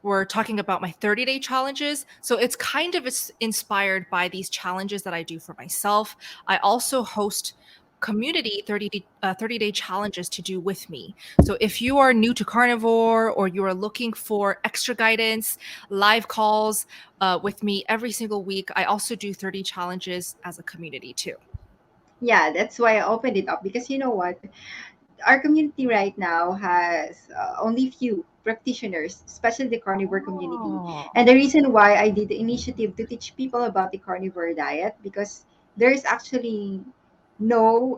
Speaker 2: were talking about my 30-day challenges. So it's kind of inspired by these challenges that I do for myself. I also host community 30-day challenges to do with me. So if you are new to carnivore or you are looking for extra guidance, live calls with me every single week, I also do 30 challenges as a community too.
Speaker 1: Yeah, that's why I opened it up, because you know what, our community right now has only few practitioners, especially the carnivore community.
Speaker 2: Oh,
Speaker 1: And the reason why I did the initiative to teach people about the carnivore diet, because there's actually no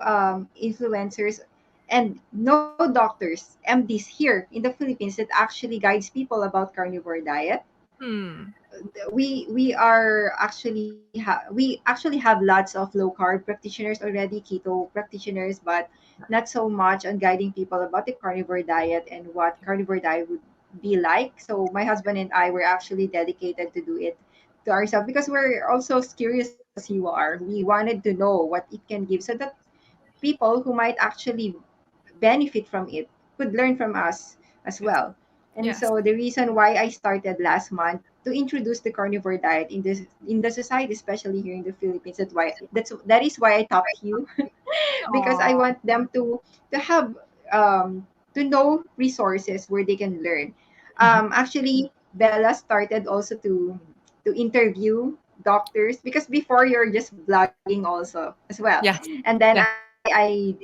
Speaker 1: influencers and no doctors, MDs here in the Philippines that actually guides people about carnivore diet.
Speaker 2: Hmm.
Speaker 1: We are actually we actually have lots of low carb practitioners already, keto practitioners, but not so much on guiding people about the carnivore diet and what carnivore diet would be like. So my husband and I were actually dedicated to do it to ourselves because we're also as curious as you are. We wanted to know what it can give so that people who might actually benefit from it could learn from us as
Speaker 2: Yes.
Speaker 1: well. And
Speaker 2: Yes.
Speaker 1: so the reason why I started last month to introduce the carnivore diet in the society, especially here in the Philippines, that is why I tapped you because I
Speaker 2: Aw.
Speaker 1: want them to have to know resources where they can learn.
Speaker 2: Mhm.
Speaker 1: Actually, Bella started also to interview doctors because before you're just vlogging also as well,
Speaker 2: Yes.
Speaker 1: and then
Speaker 2: Yes.
Speaker 1: I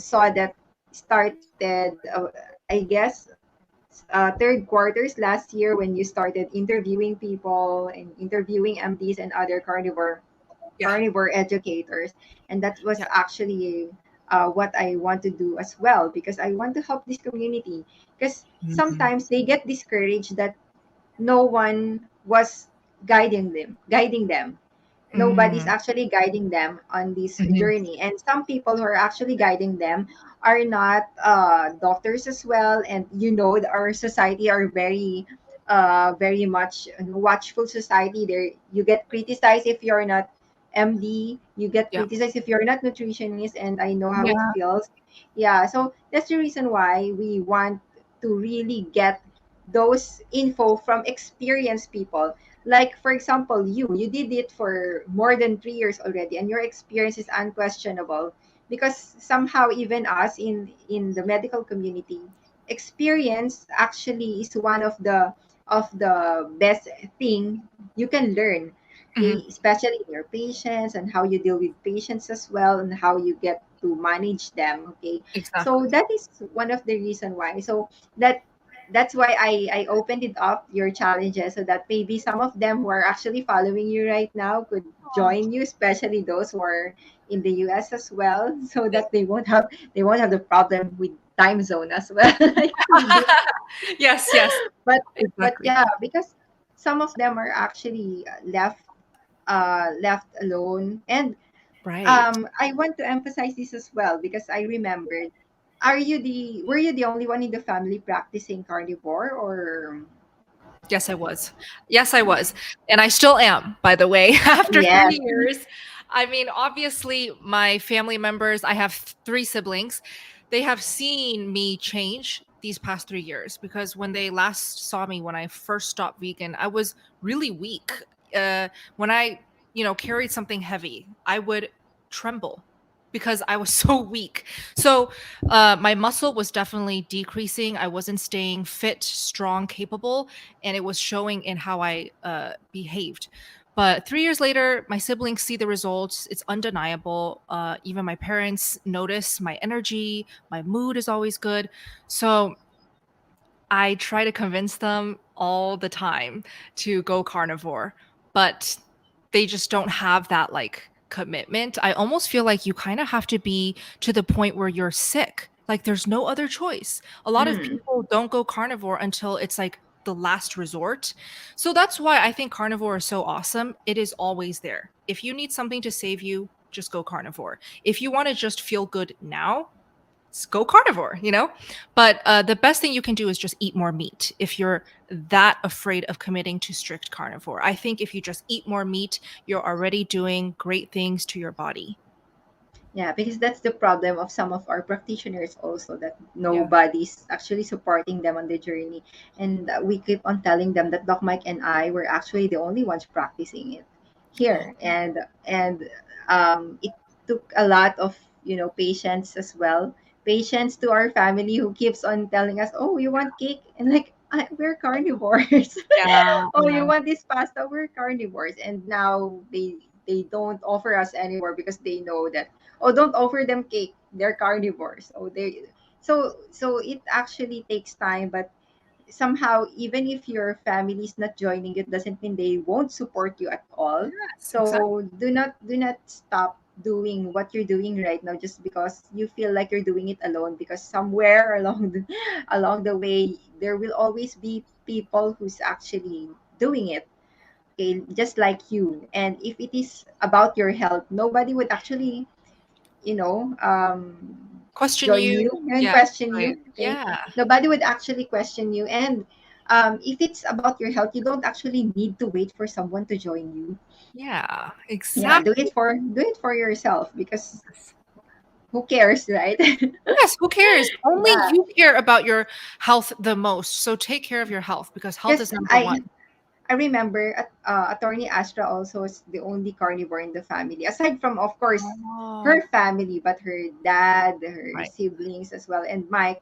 Speaker 1: saw that started I guess third quarters last year when you started interviewing people and interviewing MDs and other
Speaker 2: Yeah.
Speaker 1: carnivore educators, and that was
Speaker 2: Yeah.
Speaker 1: actually what I want to do as well because I want to help this community because
Speaker 2: Mhm.
Speaker 1: sometimes they get discouraged that no one was guiding them. Nobody's
Speaker 2: Mm.
Speaker 1: actually guiding them on this
Speaker 2: Mhm.
Speaker 1: journey, and some people who are actually guiding them are not doctors as well. And our society are very much watchful society. There you get criticized if you're not MD, you get
Speaker 2: Yeah.
Speaker 1: criticized if you're not nutritionist, and I know how it
Speaker 2: Yeah.
Speaker 1: feels. Yeah, so that's the reason why we want to really get those info from experienced people. Like for example, you did it for more than 3 years already, and your experience is unquestionable because somehow even us in the medical community, experience actually is one of the best thing you can learn.
Speaker 2: Mhm.
Speaker 1: Okay, especially in your patients and how you deal with patients as well and how you get to manage them. Okay, so
Speaker 2: Exactly.
Speaker 1: that is one of the reason why. So that's why I opened it up your challenges so that maybe some of them who are actually following you right now could join you, especially those who are in the US as well, so that they won't have the problem with time zone as well like we do.
Speaker 2: Yes, yes.
Speaker 1: But
Speaker 2: Exactly.
Speaker 1: yeah, because some of them are actually left alone. And
Speaker 2: Right.
Speaker 1: I want to emphasize this as well because I remembered, were you the only one in the family practicing carnivore or?
Speaker 2: Yes, I was. Yes, I was. And I still am, by the way, after
Speaker 1: Yes.
Speaker 2: 3 years. I mean, obviously, my family members, I have 3 siblings. They have seen me change these past 3 years because when they last saw me when I first stopped vegan, I was really weak. When I, carried something heavy, I would tremble because I was so weak. So, my muscle was definitely decreasing. I wasn't staying fit, strong, capable, and it was showing in how I behaved. But 3 years later, my siblings see the results. It's undeniable. Even my parents notice my energy, my mood is always good. So I try to convince them all the time to go carnivore, but they just don't have that like commitment. I almost feel like you kind of have to be to the point where you're sick. Like there's no other choice. A lot of
Speaker 1: Mm.
Speaker 2: people don't go carnivore until it's like the last resort. So that's why I think carnivore is so awesome. It is always there. If you need something to save you, just go carnivore. If you want to just feel good now, go carnivore. But the best thing you can do is just eat more meat if you're that afraid of committing to strict carnivore. I think if you just eat more meat, you're already doing great things to your body.
Speaker 1: Yeah, because that's the problem of some of our practitioners also, that
Speaker 2: Yeah.
Speaker 1: nobody's actually supporting them on the journey. And we keep on telling them that Doc Mike and I were actually the only ones practicing it
Speaker 2: Oh,
Speaker 1: here. And it took a lot of, patience as well. Patience to our family who keeps on telling us, "Oh, you want cake?" And like, we're carnivores.
Speaker 2: yeah,
Speaker 1: Oh,
Speaker 2: yeah.
Speaker 1: you want this pasta? We're carnivores. And now they don't offer us anymore because they know that, oh, don't offer them cake, they're carnivores. So it actually takes time, but somehow even if your family is not joining, it doesn't mean they won't support you at all.
Speaker 2: Yes, exactly.
Speaker 1: So do not stop doing what you're doing right now just because you feel like you're doing it alone, because somewhere along along the way there will always be people who's actually doing it, okay, just like you. And if it is about your health, nobody would actually, you know,
Speaker 2: Question
Speaker 1: join
Speaker 2: you.
Speaker 1: you and
Speaker 2: Yeah,
Speaker 1: question
Speaker 2: right.
Speaker 1: you. Okay,
Speaker 2: Yeah.
Speaker 1: nobody would actually question you. And if it's about your health, you don't actually need to wait for someone to join you.
Speaker 2: Yeah,
Speaker 1: Yeah,
Speaker 2: exactly.
Speaker 1: do it for yourself, because who cares, right?
Speaker 2: Yes, who cares? Only
Speaker 1: Yeah,
Speaker 2: you care about your health the most. So take care of your health because health
Speaker 1: because
Speaker 2: is number one.
Speaker 1: I remember attorney Astra also is the only carnivore in the family, aside from, of course,
Speaker 2: Oh,
Speaker 1: her family, but her dad, her
Speaker 2: right.
Speaker 1: siblings as well, and my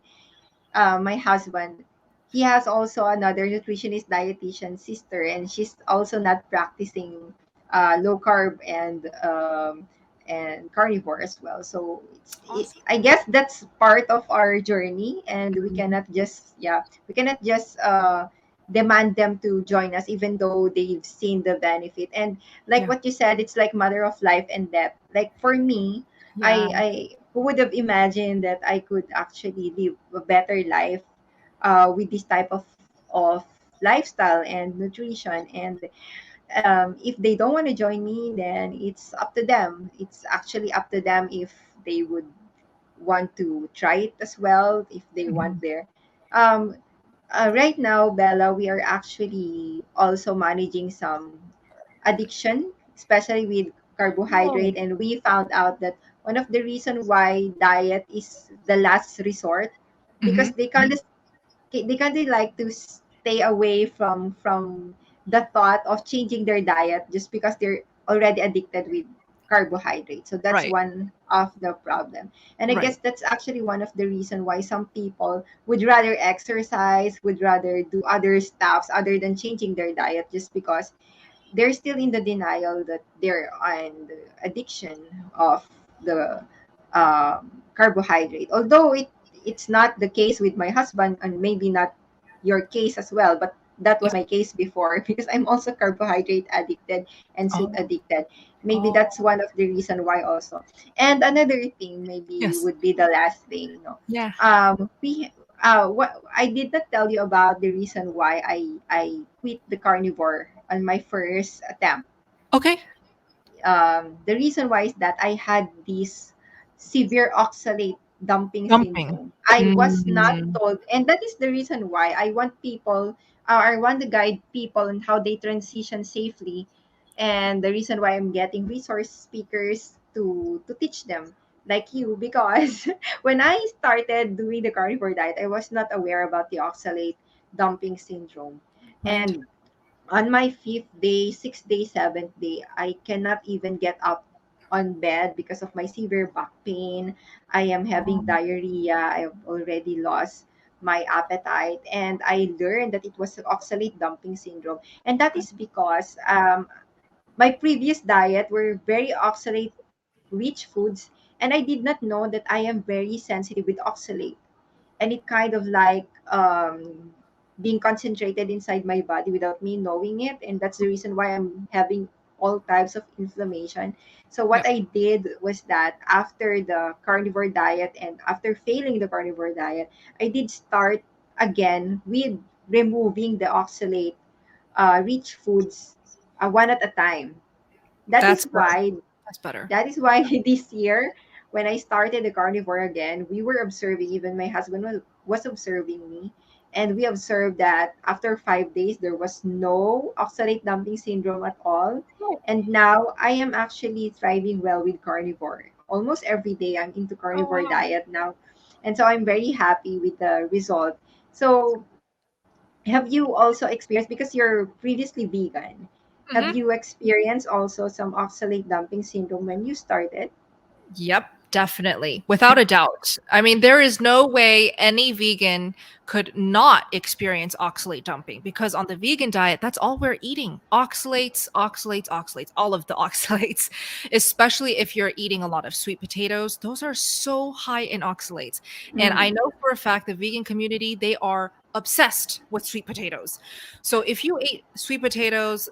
Speaker 1: husband, he has also another nutritionist dietitian sister, and she's also not practicing low carb and carnivore as well. So
Speaker 2: Awesome.
Speaker 1: I guess that's part of our journey, and
Speaker 2: Mhm.
Speaker 1: we cannot just demand them to join us even though they've seen the benefit. And like
Speaker 2: Yeah.
Speaker 1: what you said, it's like matter of life and death. Like for me,
Speaker 2: Yeah.
Speaker 1: I who would have imagined that I could actually live a better life with this type of lifestyle and nutrition. And if they don't want to join me, then it's up to them. It's actually up to them if they would want to try it as well, if they want
Speaker 2: Mhm.
Speaker 1: their um right now, Bella, we are actually also managing some addiction, especially with
Speaker 2: Oh.
Speaker 1: carbohydrate. And we found out that one of the reason why diet is the last resort, because
Speaker 2: Mhm.
Speaker 1: they kind of like to stay away from the thought of changing their diet just because they're already addicted with carbohydrate. So that's
Speaker 2: Right.
Speaker 1: one of the problem. And I
Speaker 2: Right.
Speaker 1: guess that's actually one of the reason why some people would rather exercise, would rather do other stuffs other than changing their diet, just because they're still in the denial that they're on the addiction of the carbohydrate. Although it's not the case with my husband, and maybe not your case as well, but that was
Speaker 2: Yep.
Speaker 1: my case before because I'm also carbohydrate addicted and sweet
Speaker 2: Oh.
Speaker 1: addicted. Maybe
Speaker 2: Oh.
Speaker 1: that's one of the reason why also. And another thing maybe
Speaker 2: Yes.
Speaker 1: would be the last thing, no.
Speaker 2: Yeah.
Speaker 1: We what I did not tell you about the reason why I quit the carnivore on my first attempt.
Speaker 2: Okay.
Speaker 1: The reason why is that I had this severe oxalate dumping
Speaker 2: Dumping.
Speaker 1: syndrome. I was not
Speaker 2: Mm.
Speaker 1: told, and that is the reason why I want people, I want to guide people on how they transition safely, and the reason why I'm getting resource speakers to teach them, like you, because when I started doing the carnivore diet, I was not aware about the oxalate dumping syndrome.
Speaker 2: Right.
Speaker 1: And on my fifth day, sixth day, seventh day, I cannot even get up on bed because of my severe back pain. I am having
Speaker 2: Um,
Speaker 1: diarrhea. I have already lost my appetite. And I learned that it was oxalate dumping syndrome. And that is because my previous diet were very oxalate rich foods. And I did not know that I am very sensitive with oxalate, and it kind of like being concentrated inside my body without me knowing it, and that's the reason why I'm having all types of inflammation. So what
Speaker 2: yep.
Speaker 1: I did was that after the carnivore diet and after failing the carnivore diet, I did start again with removing the oxalate rich foods one at a time. that
Speaker 2: That's
Speaker 1: is
Speaker 2: good.
Speaker 1: why
Speaker 2: That's better.
Speaker 1: that is why this year, when I started the carnivore again, we were observing, even my husband was observing me. And we observed that after 5 days, there was no oxalate dumping syndrome at all.
Speaker 2: Oh.
Speaker 1: And now I am actually thriving well with carnivore. Almost every day, I'm into
Speaker 2: Oh
Speaker 1: carnivore
Speaker 2: wow.
Speaker 1: diet now. And so I'm very happy with the result. So have you also experienced, because you're previously vegan, have
Speaker 2: Mhm.
Speaker 1: you experienced also some oxalate dumping syndrome when you started?
Speaker 2: Yep, definitely. Without a doubt. I mean, there is no way any vegan could not experience oxalate dumping because on the vegan diet, that's all we're eating. Oxalates, oxalates, oxalates, all of the oxalates, especially if you're eating a lot of sweet potatoes. Those are so high in oxalates. And I
Speaker 1: Mm.
Speaker 2: know for a fact the vegan community, they are obsessed with sweet potatoes. So if you ate sweet potatoes,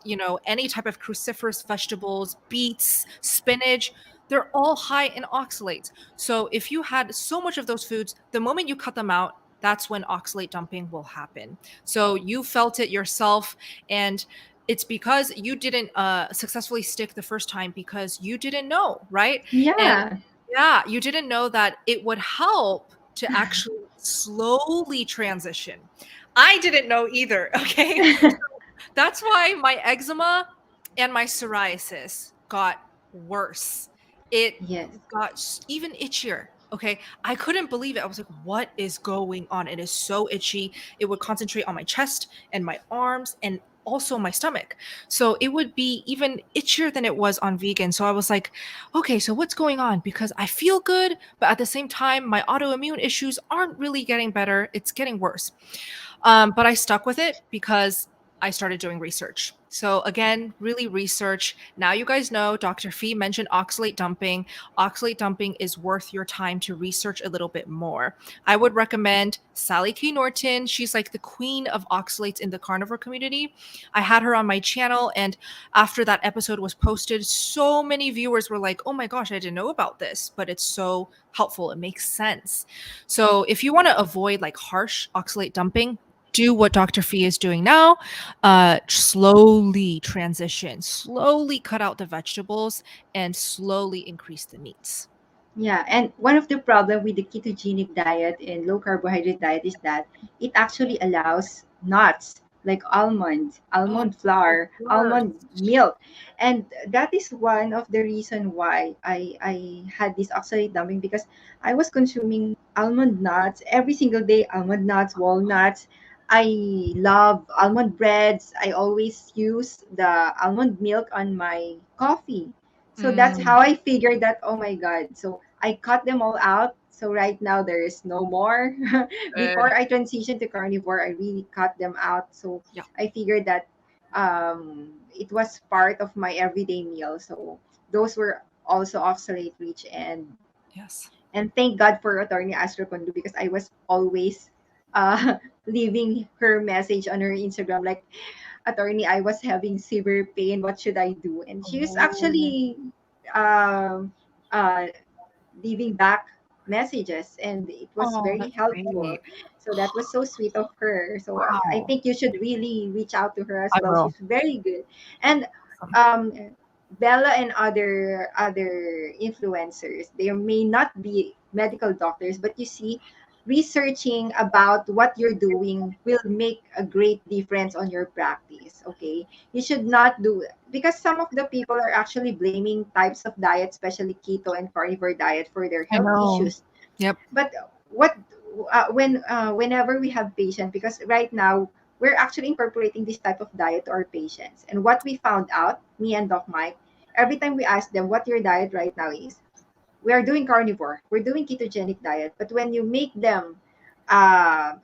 Speaker 2: any type of cruciferous vegetables, beets, spinach, they're all high in oxalates. So if you had so much of those foods, the moment you cut them out, that's when oxalate dumping will happen. So you felt it yourself, and it's because you didn't successfully stick the first time because you didn't know, right? And
Speaker 1: Yeah.
Speaker 2: yeah, you didn't know that it would help to actually slowly transition. I didn't know either. Okay. That's why my eczema and my psoriasis got worse. It
Speaker 1: Yes.
Speaker 2: got even itchier. Okay. I couldn't believe it. I was like, what is going on? It is so itchy. It would concentrate on my chest and my arms and also my stomach. So it would be even itchier than it was on vegan. So I was like, okay, so what's going on? Because I feel good, but at the same time, my autoimmune issues aren't really getting better. It's getting worse. But I stuck with it because I started doing research. So again, really research. Now you guys know Dr. Fee mentioned oxalate dumping. Oxalate dumping is worth your time to research a little bit more. I would recommend Sally K. Norton. She's like the queen of oxalates in the carnivore community. I had her on my channel, and after that episode was posted, so many viewers were like, oh my gosh, I didn't know about this, but it's so helpful. It makes sense. So if you want to avoid like harsh oxalate dumping, do what Dr. Fee is doing now. Slowly transition, slowly cut out the vegetables, and slowly increase the meats.
Speaker 1: Yeah, and one of the problem with the ketogenic diet and low carbohydrate diet is that it actually allows nuts like
Speaker 2: Oh,
Speaker 1: almond
Speaker 2: the
Speaker 1: flour, almond
Speaker 2: worst.
Speaker 1: milk. And that is one of the reason why I had this oxalate dumping, because I was consuming almond nuts every single day, almond nuts, walnuts. I love almond breads. I always use the almond milk on my coffee. So that's
Speaker 2: Mm,
Speaker 1: how I figured that, oh my God. So I cut them all out. So right now there is no more.
Speaker 2: good.
Speaker 1: Before I transitioned to carnivore, I really cut them out. So
Speaker 2: Yeah.
Speaker 1: I figured that it was part of my everyday meal. So those were also oxalate rich,
Speaker 2: Yes.
Speaker 1: and thank God for Attorney Astro Kondo, because I was always uh leaving her message on her Instagram like, attorney, I was having severe pain. What should I do? And she was
Speaker 2: Oh,
Speaker 1: actually um, uh, leaving back messages, and it was
Speaker 2: oh,
Speaker 1: very
Speaker 2: that's
Speaker 1: helpful.
Speaker 2: great.
Speaker 1: So that was so sweet of her. So I
Speaker 2: Wow.
Speaker 1: think you should really reach out to her as
Speaker 2: I
Speaker 1: well.
Speaker 2: will.
Speaker 1: She's very good. And
Speaker 2: Awesome.
Speaker 1: um, Bella and other influencers, they may not be medical doctors, but you see, researching about what you're doing will make a great difference on your practice. Okay, you should not do, because some of the people are actually blaming types of diet, especially keto and carnivore diet, for their
Speaker 2: I
Speaker 1: health
Speaker 2: know.
Speaker 1: issues.
Speaker 2: Yep.
Speaker 1: But what whenever we have patients, because right now we're actually incorporating this type of diet to our patients, and what we found out, me and Doc Mike, every time we ask them what your diet right now is, we are doing carnivore, we're doing ketogenic diet. But when you make them,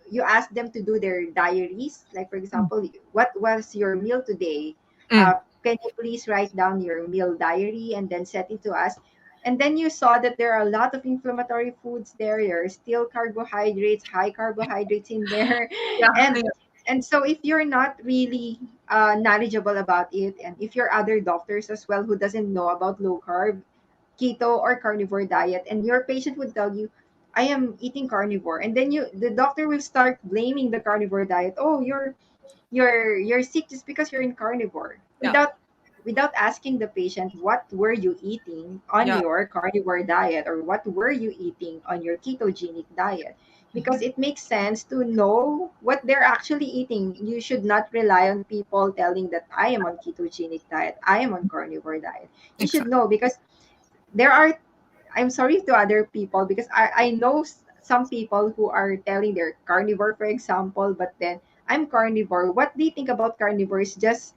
Speaker 1: you ask them to do their diaries, like for
Speaker 2: Mm.
Speaker 1: example, what was your meal today?
Speaker 2: Mm.
Speaker 1: Can you please write down your meal diary and then send it to us? And then you saw that there are a lot of inflammatory foods there. There are still carbohydrates, high carbohydrates in there.
Speaker 2: Yeah.
Speaker 1: and
Speaker 2: Yeah.
Speaker 1: and so if you're not really knowledgeable about it, and if you're other doctors as well who doesn't know about low carb, keto, or carnivore diet, and your patient would tell you, I am eating carnivore, and then the doctor will start blaming the carnivore diet. Oh, you're sick just because you're in carnivore,
Speaker 2: Yeah.
Speaker 1: without asking the patient, what were you eating on
Speaker 2: Yeah.
Speaker 1: your carnivore diet, or what were you eating on your ketogenic diet? Because
Speaker 2: Mhm.
Speaker 1: it makes sense to know what they're actually eating. You should not rely on people telling that I am on ketogenic diet, I am on carnivore diet. You should
Speaker 2: Exactly.
Speaker 1: know, because there are, I'm sorry to other people, because I know some people who are telling they're carnivore, for example, but then I'm carnivore. What they think about carnivore is just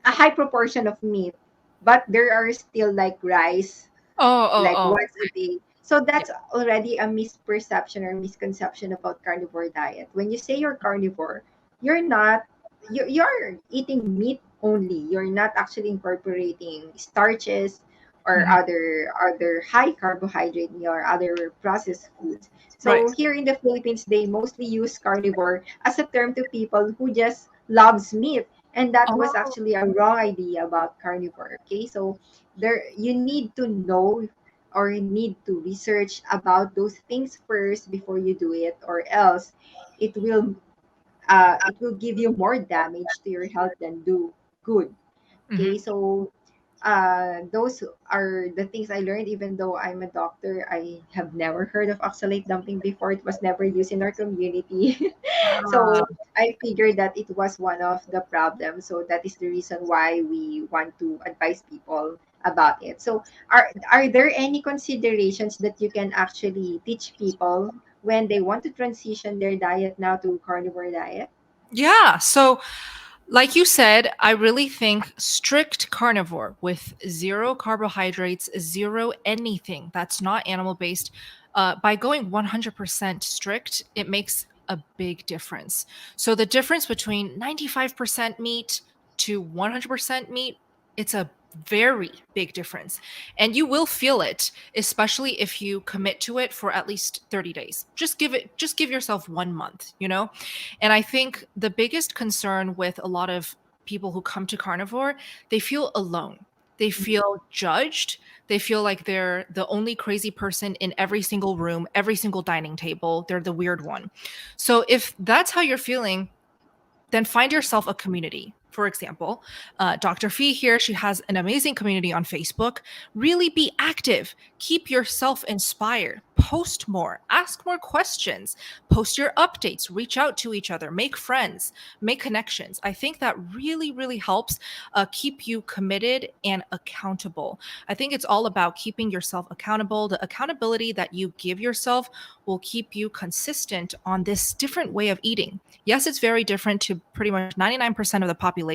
Speaker 1: a high proportion of meat, but there are still like rice,
Speaker 2: Oh, oh,
Speaker 1: like
Speaker 2: oh.
Speaker 1: once a day. So
Speaker 2: Yeah.
Speaker 1: that's already a misperception or misconception about carnivore diet. When you say you're carnivore, you're not, you're eating meat only. You're not actually incorporating starches or
Speaker 2: Mhm.
Speaker 1: other high carbohydrate meal or other processed foods. So
Speaker 2: Right.
Speaker 1: here in the Philippines, they mostly use carnivore as a term to people who just loves meat. And that was
Speaker 2: Oh,
Speaker 1: actually a wrong idea about carnivore. Okay, so there you need to know or need to research about those things first before you do it, or else it will it will give you more damage to your health than do good. Okay,
Speaker 2: mhm.
Speaker 1: so those are the things I learned. Even though I'm a doctor, I have never heard of oxalate dumping before. It was never used in our community.
Speaker 2: Ah,
Speaker 1: So I figured that it was one of the problems. So that is the reason why we want to advise people about it. So are there any considerations that you can actually teach people when they want to transition their diet now to carnivore diet?
Speaker 2: yeah. So, like you said, I really think strict carnivore with zero carbohydrates, zero anything that's not animal based, by going 100% strict, it makes a big difference. So the difference between 95% meat to 100% meat, it's a very big difference. And you will feel it, especially if you commit to it for at least 30 days. Just give yourself 1 month, you know? And I think the biggest concern with a lot of people who come to carnivore, they feel alone. They feel judged. They feel like they're the only crazy person in every single room, every single dining table. They're the weird one. So if that's how you're feeling, then find yourself a community. For example, Dr. Fee here, she has an amazing community on Facebook. Really be active, keep yourself inspired, post more, ask more questions, post your updates, reach out to each other, make friends, make connections. I think that really, really helps keep you committed and accountable. I think it's all about keeping yourself accountable. The accountability that you give yourself will keep you consistent on this different way of eating. Yes, it's very different to pretty much 99% of the population,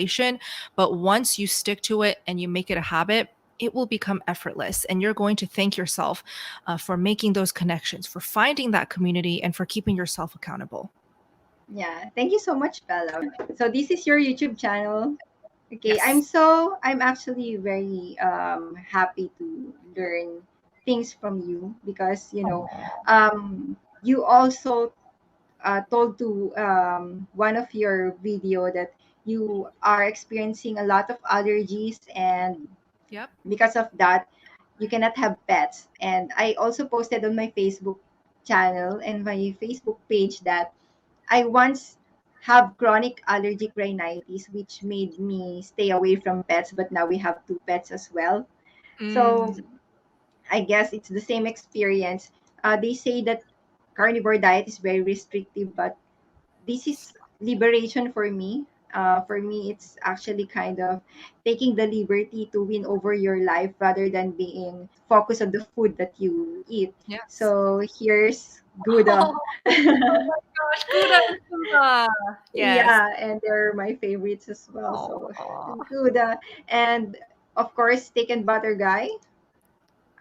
Speaker 2: but once you stick to it and you make it a habit, it will become effortless. And you're going to thank yourself for making those connections, for finding that community, and for keeping yourself accountable.
Speaker 1: Yeah, thank you so much, Bella. So this is your YouTube channel. Okay,
Speaker 2: Yes.
Speaker 1: I'm actually very happy to learn things from you because you also told to one of your video that you are experiencing a lot of allergies, and
Speaker 2: Yep.
Speaker 1: because of that you cannot have pets. And I also posted on my Facebook channel and my Facebook page that I once have chronic allergic rhinitis, which made me stay away from pets, but now we have two pets as well. So
Speaker 2: Mm,
Speaker 1: I guess it's the same experience. They say that carnivore diet is very restrictive, but this is liberation for me. For me, it's actually kind of taking the liberty to win over your life rather than being focused on the food that you eat.
Speaker 2: yes.
Speaker 1: So here's Gouda.
Speaker 2: Oh my gosh, Gouda and Gouda. Yes.
Speaker 1: Yeah, and they're my favorites as well. So
Speaker 2: Oh.
Speaker 1: Gouda, and of course steak and butter guy.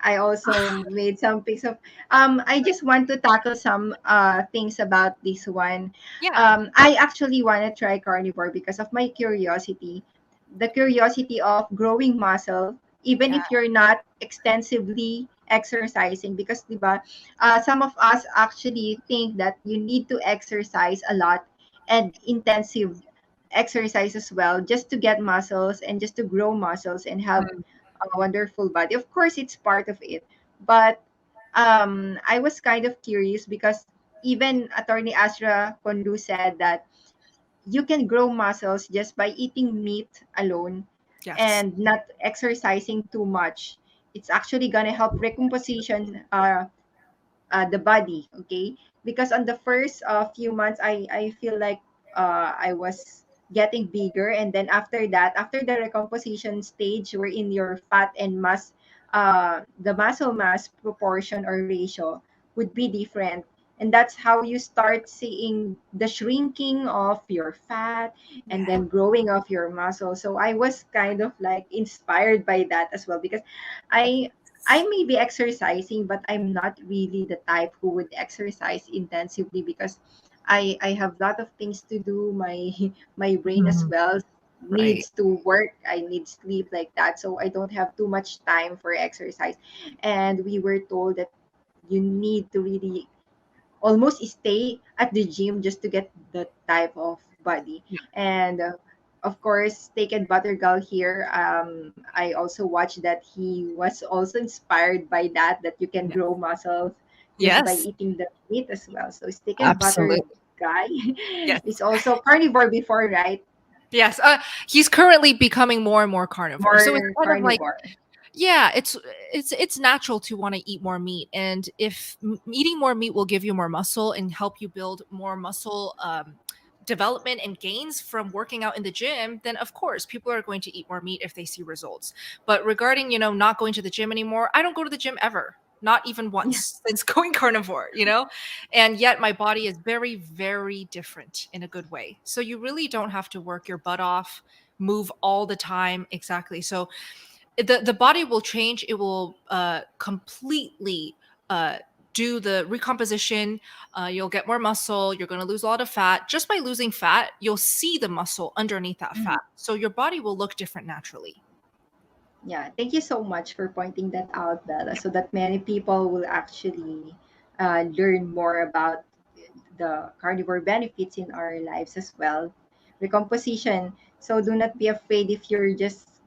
Speaker 1: I also made some pics of I just want to tackle some things about this one.
Speaker 2: Yeah.
Speaker 1: I actually want to try carnivore because of my curiosity. The curiosity of growing muscle even
Speaker 2: Yeah.
Speaker 1: if you're not extensively exercising, because diba, some of us actually think that you need to exercise a lot and intensive exercise as well just to get muscles and just to grow muscles and have
Speaker 2: Mm,
Speaker 1: a wonderful body. Of course, it's part of it, but I was kind of curious because even Attorney Asra Kondu said that you can grow muscles just by eating meat alone
Speaker 2: yes.
Speaker 1: and not exercising too much. It's actually gonna help recomposition the body. Okay, because on the first few months I feel like I was getting bigger, and then after that, after the recomposition stage wherein your fat and mass the muscle mass proportion or ratio would be different, and that's how you start seeing the shrinking of your fat and
Speaker 2: Yeah.
Speaker 1: then growing of your muscle. So I was kind of like inspired by that as well, because i I may be exercising, but I'm not really the type who would exercise intensively because I have a lot of things to do. My my brain as
Speaker 2: Mhm.
Speaker 1: well
Speaker 2: Right.
Speaker 1: needs to work. I need sleep like that. So I don't have too much time for exercise. And we were told that you need to really almost stay at the gym just to get that type of body. And of course, Taken Buttergull here. I also watched that he was also inspired by that you can
Speaker 2: Yeah.
Speaker 1: grow muscles just by
Speaker 2: Yes,
Speaker 1: eating the meat as well. So Taken Butter
Speaker 2: absolutely.
Speaker 1: guy
Speaker 2: Yes.
Speaker 1: is also carnivore before, right?
Speaker 2: Yes. He's currently becoming more and more carnivore. So it's
Speaker 1: More
Speaker 2: kind of like,
Speaker 1: carnivore.
Speaker 2: yeah, it's natural to want to eat more meat, and if eating more meat will give you more muscle and help you build more muscle development and gains from working out in the gym, then of course people are going to eat more meat if they see results. But regarding, not going to the gym anymore, I don't go to the gym ever. Not even
Speaker 1: Yeah.
Speaker 2: once since going carnivore. And yet my body is very, very different in a good way. So you really don't have to work your butt off, move all the time. Exactly. So the body will change. It will completely uh do the recomposition. You'll get more muscle. You're going to lose a lot of fat. Just by losing fat, you'll see the muscle underneath that
Speaker 1: Mhm.
Speaker 2: fat, so your body will look different naturally.
Speaker 1: Yeah, thank you so much for pointing that out, Bella, so that many people will actually learn more about the carnivore benefits in our lives as well. Recomposition. So do not be afraid if you're just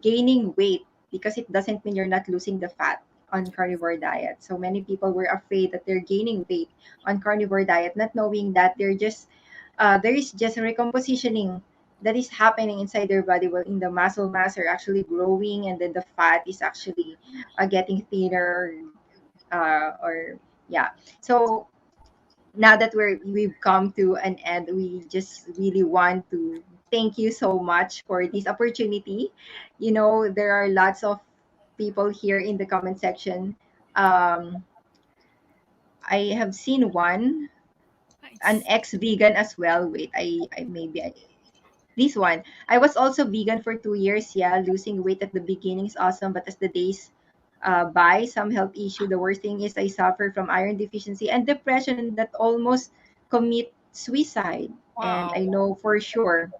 Speaker 1: gaining weight, because it doesn't mean you're not losing the fat on carnivore diet. So many people were afraid that they're gaining weight on carnivore diet, not knowing that there is just a recompositioning that is happening inside their body, while in the muscle mass are actually growing, and then the fat is actually getting thinner, or yeah. So now that we've come to an end, we just really want to thank you so much for this opportunity. There are lots of people here in the comment section. um I have seen an
Speaker 2: Nice.
Speaker 1: ex-vegan as well. Wait, I maybe I this one. I was also vegan for 2 years. Yeah, losing weight at the beginning is awesome, but as the days by, some health issue. The worst thing is I suffer from iron deficiency and depression that almost commit suicide. And
Speaker 2: Wow.
Speaker 1: I know for sure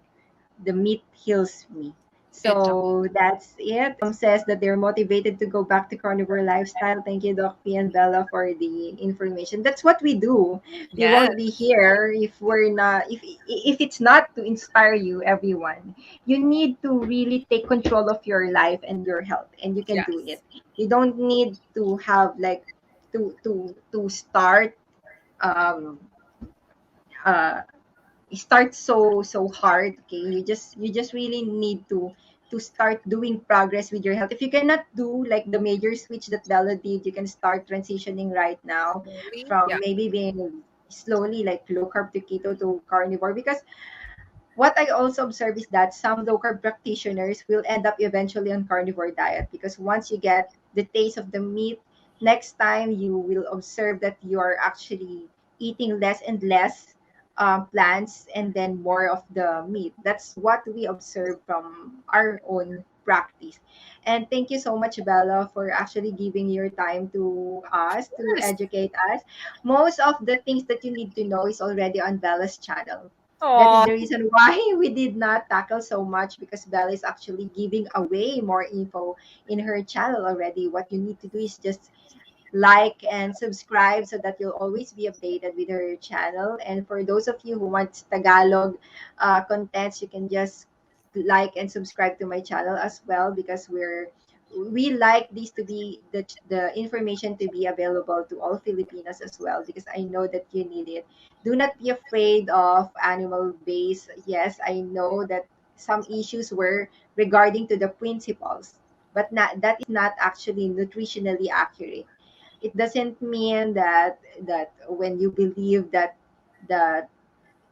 Speaker 1: the meat heals me.
Speaker 2: It does.
Speaker 1: So that's it. Says that they're motivated to go back to carnivore lifestyle. Thank you, Doc P and Bella, for the information. That's what we do. We
Speaker 2: Yes.
Speaker 1: won't be here if we're not, if it's not to inspire you, everyone. You need to really take control of your life and your health, and you can do
Speaker 2: Yes.
Speaker 1: it. You don't need to have like to uh start so hard. Okay, you just really need to start doing progress with your health. If you cannot do like the major switch that Bella did, you can start transitioning right now
Speaker 2: Slowly.
Speaker 1: from
Speaker 2: Yeah.
Speaker 1: maybe being slowly like low carb to keto to carnivore. Because what I also observe is that some low carb practitioners will end up eventually on carnivore diet, because once you get the taste of the meat, next time you will observe that you are actually eating less and less plants and then more of the meat. That's what we observe from our own practice. And thank you so much, Bella, for actually giving your time to us to
Speaker 2: Yes.
Speaker 1: educate us. Most of the things that you need to know is already on Bella's channel. That is
Speaker 2: Oh,
Speaker 1: the reason why we did not tackle so much, because Bella is actually giving away more info in her channel already. What you need to do is just like and subscribe so that you'll always be updated with her channel. And for those of you who want Tagalog contents, you can just like and subscribe to my channel as well, because we like this to be the information to be available to all Filipinos as well, because I know that you need it. Do not be afraid of animal base. Yes, I know that some issues were regarding to the principles, but that is not actually nutritionally accurate. It doesn't mean that when you believe that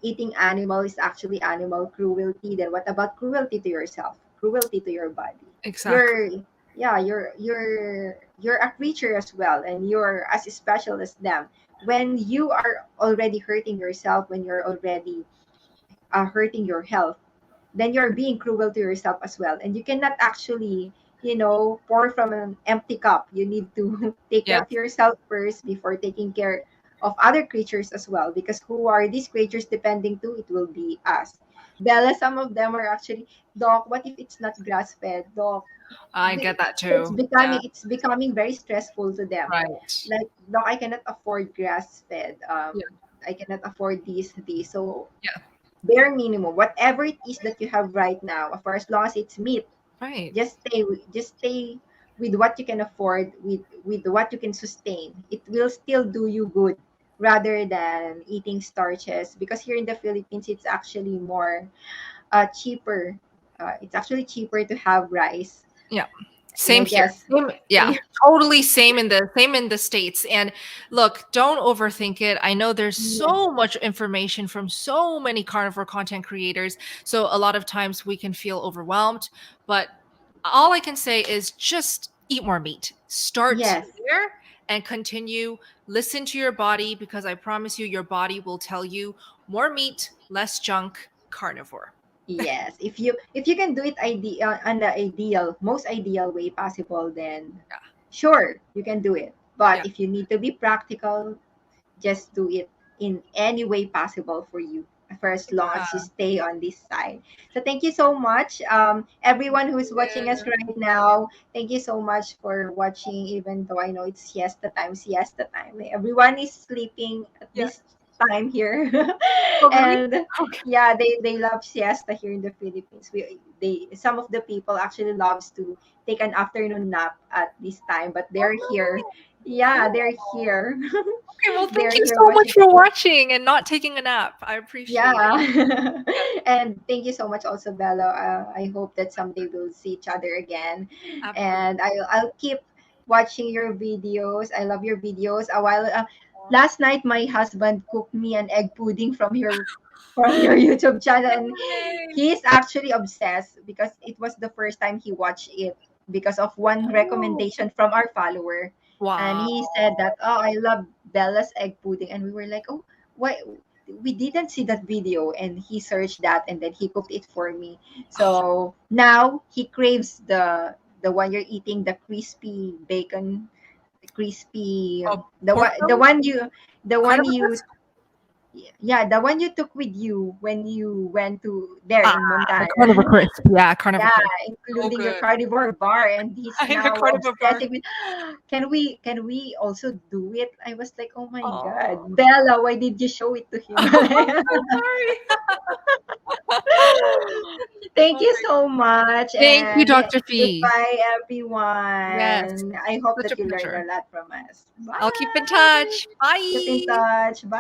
Speaker 1: eating animal is actually animal cruelty, then what about cruelty to yourself, cruelty to your body?
Speaker 2: exactly.
Speaker 1: you're yeah, you're a creature as well, and you're as special as them. When you are already hurting yourself, when you're already hurting your health, then you're being cruel to yourself as well. And you cannot actually, pour from an empty cup. You need to take care
Speaker 2: Yes.
Speaker 1: of yourself first before taking care of other creatures as well. Because who are these creatures depending to? It will be us. Bella, some of them are actually, Doc, what if it's not grass fed? Doc,
Speaker 2: I get that
Speaker 1: it's
Speaker 2: too. Yeah.
Speaker 1: becoming very stressful to them.
Speaker 2: Right.
Speaker 1: Like, Doc, I cannot afford grass fed.
Speaker 2: Yeah.
Speaker 1: I cannot afford this. So
Speaker 2: Yeah.
Speaker 1: bare minimum, whatever it is that you have right now, for as long as it's meat,
Speaker 2: Right.
Speaker 1: just stay with what you can afford, with what you can sustain. It will still do you good rather than eating starches, because here in the Philippines it's actually more cheaper. It's actually cheaper to have rice.
Speaker 2: Yeah.
Speaker 1: And I
Speaker 2: Same here.
Speaker 1: guess
Speaker 2: Yeah, totally same in the States. And look, don't overthink it. I know there's
Speaker 1: yes,
Speaker 2: so much information from so many carnivore content creators. So a lot of times we can feel overwhelmed, but all I can say is just eat more meat. Start
Speaker 1: yes.
Speaker 2: there and continue. Listen to your body, because I promise you your body will tell you more meat, less junk, carnivore.
Speaker 1: Yes, if you can do it on the most ideal way possible, then sure, you can do it. But
Speaker 2: Yeah.
Speaker 1: if you need to be practical, just do it in any way possible for you, for as long as you
Speaker 2: Yeah.
Speaker 1: stay on this side. So thank you so much, everyone who's watching us
Speaker 2: Yeah.
Speaker 1: right now. Thank you so much for watching, even though I know it's siesta time. Siesta time. Everyone is sleeping at
Speaker 2: Yeah.
Speaker 1: this time here,
Speaker 2: Oh, really?
Speaker 1: and
Speaker 2: Okay.
Speaker 1: yeah, they love siesta here in the Philippines. They some of the people actually loves to take an afternoon nap at this time, but they're here.
Speaker 2: Oh,
Speaker 1: Yeah,
Speaker 2: cool.
Speaker 1: they're here.
Speaker 2: Okay, well, thank
Speaker 1: They're
Speaker 2: you
Speaker 1: here
Speaker 2: so much
Speaker 1: watching.
Speaker 2: for watching and not taking a nap. I appreciate it.
Speaker 1: Yeah.
Speaker 2: Yeah,
Speaker 1: And thank you so much also, Bella. I hope that someday we'll see each other again.
Speaker 2: absolutely.
Speaker 1: And I'll keep watching your videos. I love your videos. A while last night my husband cooked me an egg pudding from your YouTube channel, and
Speaker 2: Yay.
Speaker 1: he is actually obsessed because it was the first time he watched it because of one
Speaker 2: Oh,
Speaker 1: recommendation from our follower. And
Speaker 2: wow.
Speaker 1: he said that, oh, I love Bella's egg pudding. And we were like, oh, why we didn't see that video? And he searched that and then he cooked it for me. So now he craves the one you're eating, the crispy bacon, the crispy
Speaker 2: Oh,
Speaker 1: the
Speaker 2: pork
Speaker 1: one the
Speaker 2: belly?
Speaker 1: one you the one
Speaker 2: Carnivore
Speaker 1: you
Speaker 2: crisp?
Speaker 1: yeah, the one you took with you when you went to there
Speaker 2: Ah,
Speaker 1: in
Speaker 2: the
Speaker 1: Montana.
Speaker 2: carnivore crisp. Yeah, carnivore
Speaker 1: Yeah,
Speaker 2: crisp. So
Speaker 1: including your
Speaker 2: good.
Speaker 1: carnivore bar, and he's
Speaker 2: The
Speaker 1: now
Speaker 2: carnivore bar.
Speaker 1: obsessive with, can we also do it? I was like, oh my god,
Speaker 2: Oh,
Speaker 1: Bella, why did you show it to him?
Speaker 2: I'm so sorry.
Speaker 1: Thank
Speaker 2: Oh
Speaker 1: you
Speaker 2: my
Speaker 1: so much,
Speaker 2: Thank you,
Speaker 1: and
Speaker 2: Dr. Fee.
Speaker 1: goodbye,
Speaker 2: Yes,
Speaker 1: everyone. I hope
Speaker 2: such
Speaker 1: that
Speaker 2: a
Speaker 1: you learned a
Speaker 2: pleasure.
Speaker 1: lot from us.
Speaker 2: I'll keep in
Speaker 1: Bye.
Speaker 2: touch.
Speaker 1: Keep in
Speaker 2: Bye.
Speaker 1: touch. Bye.